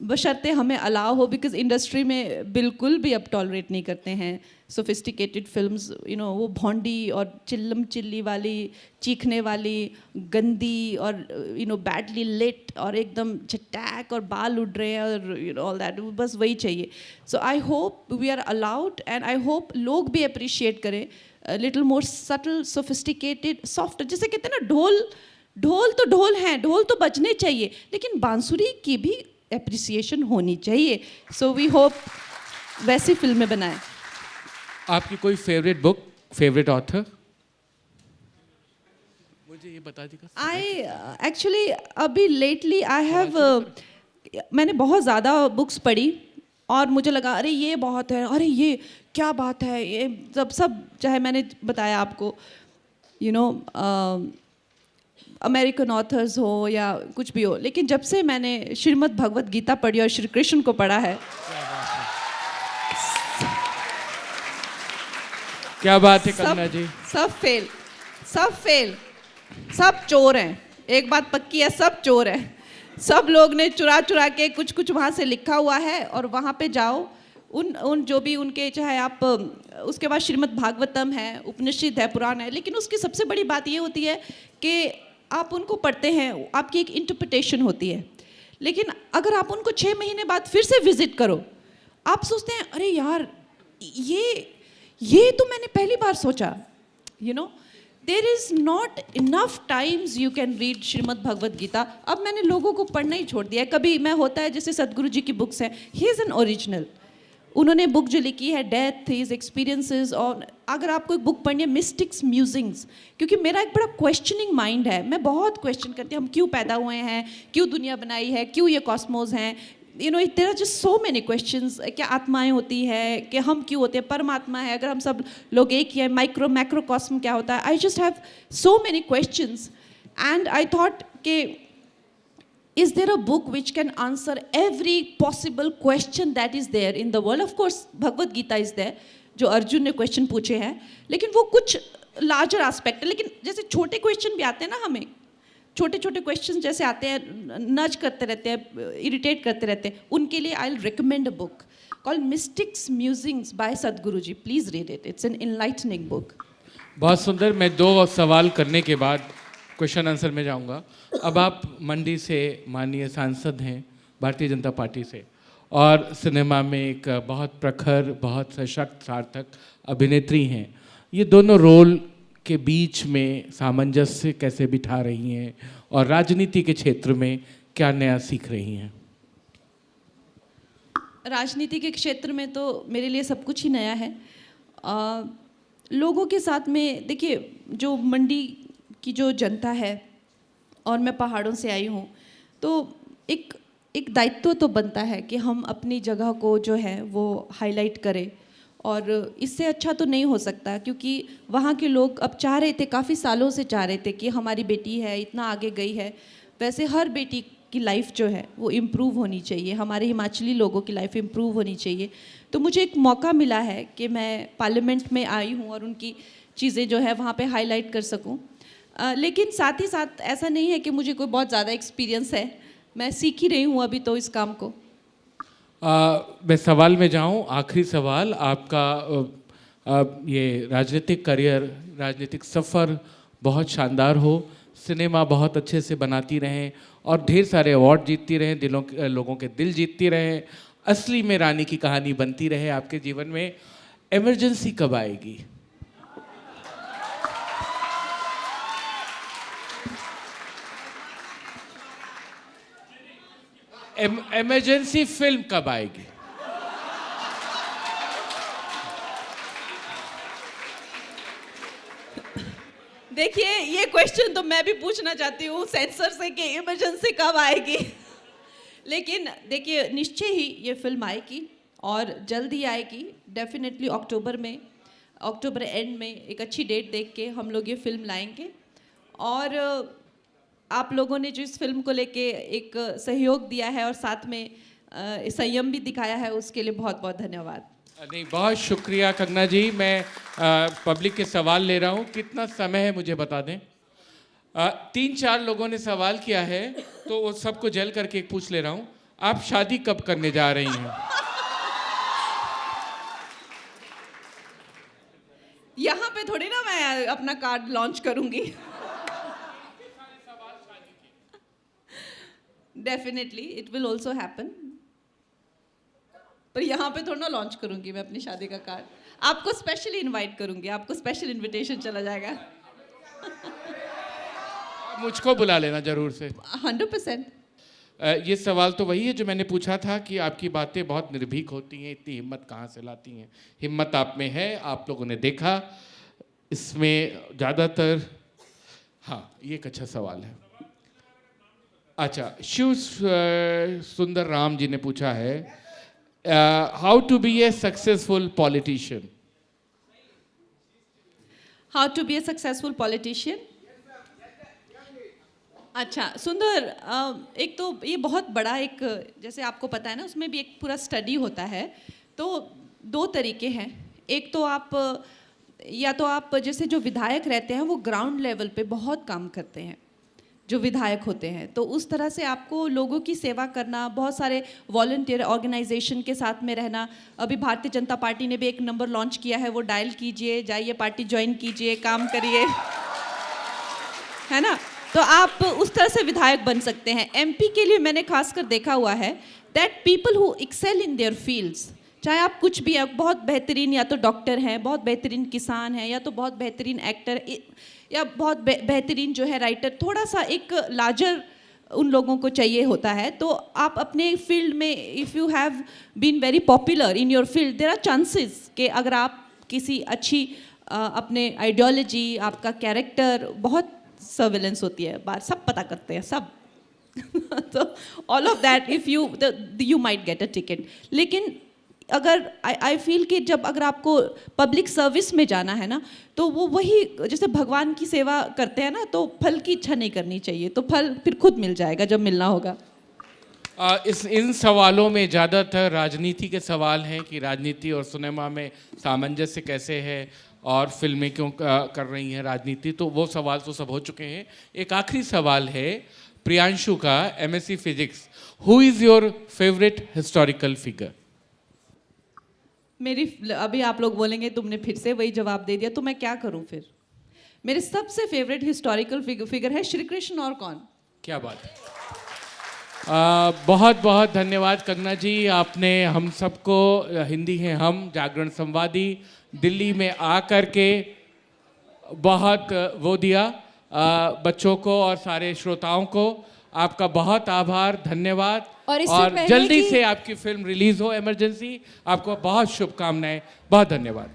बशर्ते हमें अलाउ हो, बिकॉज इंडस्ट्री में बिल्कुल भी अब टॉलरेट नहीं करते हैं सोफिस्टिकेटेड फिल्म्स, यू नो, वो भोंडी और चिल्लम चिल्ली वाली, चीखने वाली, गंदी और यू नो बैडली लिट और एकदम झटैक और बाल उड़ रहे हैं और यू नो ऑल दैट, बस वही चाहिए। So I hope we are allowed and I hope लोग भी अप्रिशिएट करें little more subtle, sophisticated, soft. जैसे कहते हैं ना, ढोल तो ढोल हैं, ढोल तो बजने चाहिए, लेकिन बांसुरी की भी एप्रिसिएशन होनी चाहिए। सो वी होप वैसी फिल्में बनाएं। आपकी कोई फेवरेट बुक, फेवरेट ऑथर? मुझे ये बता दीजिएगा। आई एक्चुअली अभी लेटली आई हैव मैंने बहुत ज़्यादा बुक्स पढ़ी और मुझे लगा अरे ये बहुत है, अरे ये क्या बात है, ये सब चाहे मैंने बताया आपको, यू नो, अमेरिकन ऑथर्स हो या कुछ भी हो, लेकिन जब से मैंने श्रीमद् भगवत गीता पढ़ी और श्री कृष्ण को पढ़ा है, क्या बात है कल्पना जी। सब फेल, सब चोर हैं। एक बात पक्की है, सब चोर हैं। सब लोग ने चुरा के कुछ वहाँ से लिखा हुआ है और वहाँ पे जाओ, उन जो भी उनके, चाहे आप उसके बाद श्रीमद् भागवतम है, उपनिषद है, पुराण है, लेकिन उसकी सबसे बड़ी बात ये होती है कि आप उनको पढ़ते हैं, आपकी एक इंटरप्रिटेशन होती है। लेकिन अगर आप उनको 6 महीने बाद फिर से विजिट करो, आप सोचते हैं अरे यार ये तो मैंने पहली बार सोचा, you know. There is not enough times you can read Shrimad Bhagwat Gita. अब मैंने लोगों को पढ़ना ही छोड़ दिया है। कभी मैं होता है, जैसे सदगुरु जी की बुक्स हैं, ही इज़ एन ओरिजिनल, उन्होंने बुक जो लिखी है डेथ, हिज एक्सपीरियंसेस, और अगर आपको एक बुक पढ़नी है मिस्टिक्स म्यूजिंग्स, क्योंकि मेरा एक बड़ा क्वेश्चनिंग माइंड है, मैं बहुत क्वेश्चन करती हूँ हम क्यों पैदा हुए हैं, क्यों दुनिया बनाई है, क्यों ये कॉस्मोस हैं, you know there are just so many questions. क्या आत्माएं होती है, कि हम क्यों होते हैं, परमात्मा है, अगर हम सब लोग एक ही है, माइक्रो मैक्रो कॉस्म क्या होता है, I just have so many questions and I thought कि is there a book which can answer every possible question that is there in the world? Of course Bhagavad Gita is there, जो अर्जुन ने क्वेश्चन पूछे हैं, लेकिन वो कुछ लार्जर एस्पेक्ट है। लेकिन जैसे छोटे क्वेश्चन भी आते हैं ना, हमें छोटे छोटे क्वेश्चन जैसे आते हैं, नज करते रहते हैं, इरिटेट करते रहते हैं, उनके लिए I will recommend a book called Mystic's Musings by Sadhguru ji. Please read it, it's an enlightening book. बहुत सुंदर। मैं 2 सवाल करने के बाद क्वेश्चन आंसर में जाऊंगा। अब आप मंडी से माननीय सांसद हैं भारतीय जनता पार्टी से, और सिनेमा में एक बहुत प्रखर, बहुत सशक्त, सार्थक अभिनेत्री हैं। ये दोनों रोल के बीच में सामंजस्य कैसे बिठा रही हैं, और राजनीति के क्षेत्र में क्या नया सीख रही हैं? राजनीति के क्षेत्र में तो मेरे लिए सब कुछ ही नया है। लोगों के साथ में देखिए, जो मंडी की जो जनता है, और मैं पहाड़ों से आई हूँ, तो एक दायित्व तो बनता है कि हम अपनी जगह को जो है वो हाईलाइट करें, और इससे अच्छा तो नहीं हो सकता, क्योंकि वहाँ के लोग अब चाह रहे थे, काफ़ी सालों से चाह रहे थे कि हमारी बेटी है, इतना आगे गई है, वैसे हर बेटी की लाइफ जो है वो इम्प्रूव होनी चाहिए, हमारे हिमाचली लोगों की लाइफ इम्प्रूव होनी चाहिए। तो मुझे एक मौका मिला है कि मैं पार्लियामेंट में आई हूँ और उनकी चीज़ें जो है वहाँ पे हाईलाइट कर सकूँ। लेकिन साथ ही साथ ऐसा नहीं है कि मुझे कोई बहुत ज़्यादा एक्सपीरियंस है, मैं सीख ही रही हूँ अभी तो इस काम को। मैं सवाल में जाऊँ, आखिरी सवाल आपका। ये राजनीतिक करियर, राजनीतिक सफ़र बहुत शानदार हो, सिनेमा बहुत अच्छे से बनाती रहें और ढेर सारे अवार्ड जीतती रहें, लोगों के दिल जीतती रहें, असली में रानी की कहानी बनती रहे आपके जीवन में। इमरजेंसी कब आएगी? इमरजेंसी फिल्म कब आएगी? देखिए, ये क्वेश्चन तो मैं भी पूछना चाहती हूँ सेंसर से कि इमरजेंसी कब आएगी। लेकिन देखिए, निश्चय ही ये फिल्म आएगी और जल्द ही आएगी, डेफिनेटली अक्टूबर में, अक्टूबर एंड में एक अच्छी डेट देख के हम लोग ये फिल्म लाएंगे। और आप लोगों ने जो इस फिल्म को लेके एक सहयोग दिया है और साथ में संयम भी दिखाया है, उसके लिए बहुत बहुत धन्यवाद। नहीं, बहुत शुक्रिया कंगना जी। मैं पब्लिक के सवाल ले रहा हूँ। कितना समय है मुझे बता दें। 3-4 लोगों ने सवाल किया है, तो वो सबको जल करके एक पूछ ले रहा हूँ। आप शादी कब करने जा रही हैं? यहाँ पे थोड़ी ना मैं अपना कार्ड लॉन्च करूंगी। Definitely it will also happen, पर यहाँ पे थोड़ा ना लॉन्च करूंगी मैं अपनी शादी का कार्ड। आपको स्पेशली इनवाइट करूंगी, आपको स्पेशल इनविटेशन चला जाएगा। मुझको बुला लेना जरूर से। 100%। ये सवाल तो वही है जो मैंने पूछा था कि आपकी बातें बहुत निर्भीक होती हैं, इतनी हिम्मत कहाँ से लाती हैं? हिम्मत आप में है, आप लोगों ने देखा इसमें ज़्यादातर। हाँ, ये एक अच्छा सवाल है। अच्छा, शिव सुंदर राम जी ने पूछा है, how to be a successful politician? How to be a successful politician? अच्छा सुंदर, एक तो ये बहुत बड़ा एक, जैसे आपको पता है ना, उसमें भी एक पूरा स्टडी होता है। तो 2 तरीके हैं। एक तो आप, या तो आप जैसे जो विधायक रहते हैं वो ग्राउंड लेवल पे बहुत काम करते हैं, जो विधायक होते हैं, तो उस तरह से आपको लोगों की सेवा करना, बहुत सारे वॉलंटियर ऑर्गेनाइजेशन के साथ में रहना। अभी भारतीय जनता पार्टी ने भी एक नंबर लॉन्च किया है, वो डायल कीजिए, जाइए पार्टी ज्वाइन कीजिए, काम करिए, है ना। तो आप उस तरह से विधायक बन सकते हैं। एमपी के लिए मैंने खासकर देखा हुआ है that people who excel in their fields, चाहे आप कुछ भी, आप बहुत बेहतरीन या तो डॉक्टर हैं, बहुत बेहतरीन किसान हैं, या तो बहुत बेहतरीन एक्टर, या बहुत बेहतरीन जो है राइटर, थोड़ा सा एक लार्जर उन लोगों को चाहिए होता है। तो आप अपने फील्ड में, if you have been very popular in your field, there are chances कि अगर आप किसी अच्छी अपने आइडियोलॉजी, आपका कैरेक्टर, बहुत सर्विलेंस होती है बाहर, सब पता करते हैं सब। तो all of that if you might get a ticket. लेकिन अगर आई फील कि जब अगर आपको पब्लिक सर्विस में जाना है ना, तो वो वही जैसे भगवान की सेवा करते हैं ना, तो फल की इच्छा नहीं करनी चाहिए, तो फल फिर खुद मिल जाएगा जब मिलना होगा। इन सवालों में ज़्यादातर राजनीति के सवाल हैं कि राजनीति और सिनेमा में सामंजस्य कैसे है और फिल्में क्यों कर रही हैं राजनीति, तो वो सवाल तो सब हो चुके हैं। एक आखिरी सवाल है प्रियांशु का, MSc physics. Who is your favourite historical figure? मेरी अभी आप लोग बोलेंगे तुमने फिर से वही जवाब दे दिया, तो मैं क्या करूं फिर। मेरे सबसे फेवरेट हिस्टोरिकल फिगर है श्री कृष्ण, और कौन। क्या बात है। बहुत बहुत धन्यवाद कंगना जी, आपने हम सबको हिंदी है हम जागरण संवादी दिल्ली में आकर के बहुत वो दिया, बच्चों को और सारे श्रोताओं को आपका बहुत आभार, धन्यवाद। और इससे और पहले जल्दी कि- से आपकी फिल्म रिलीज हो इमरजेंसी, आपको बहुत शुभकामनाएं, बहुत धन्यवाद।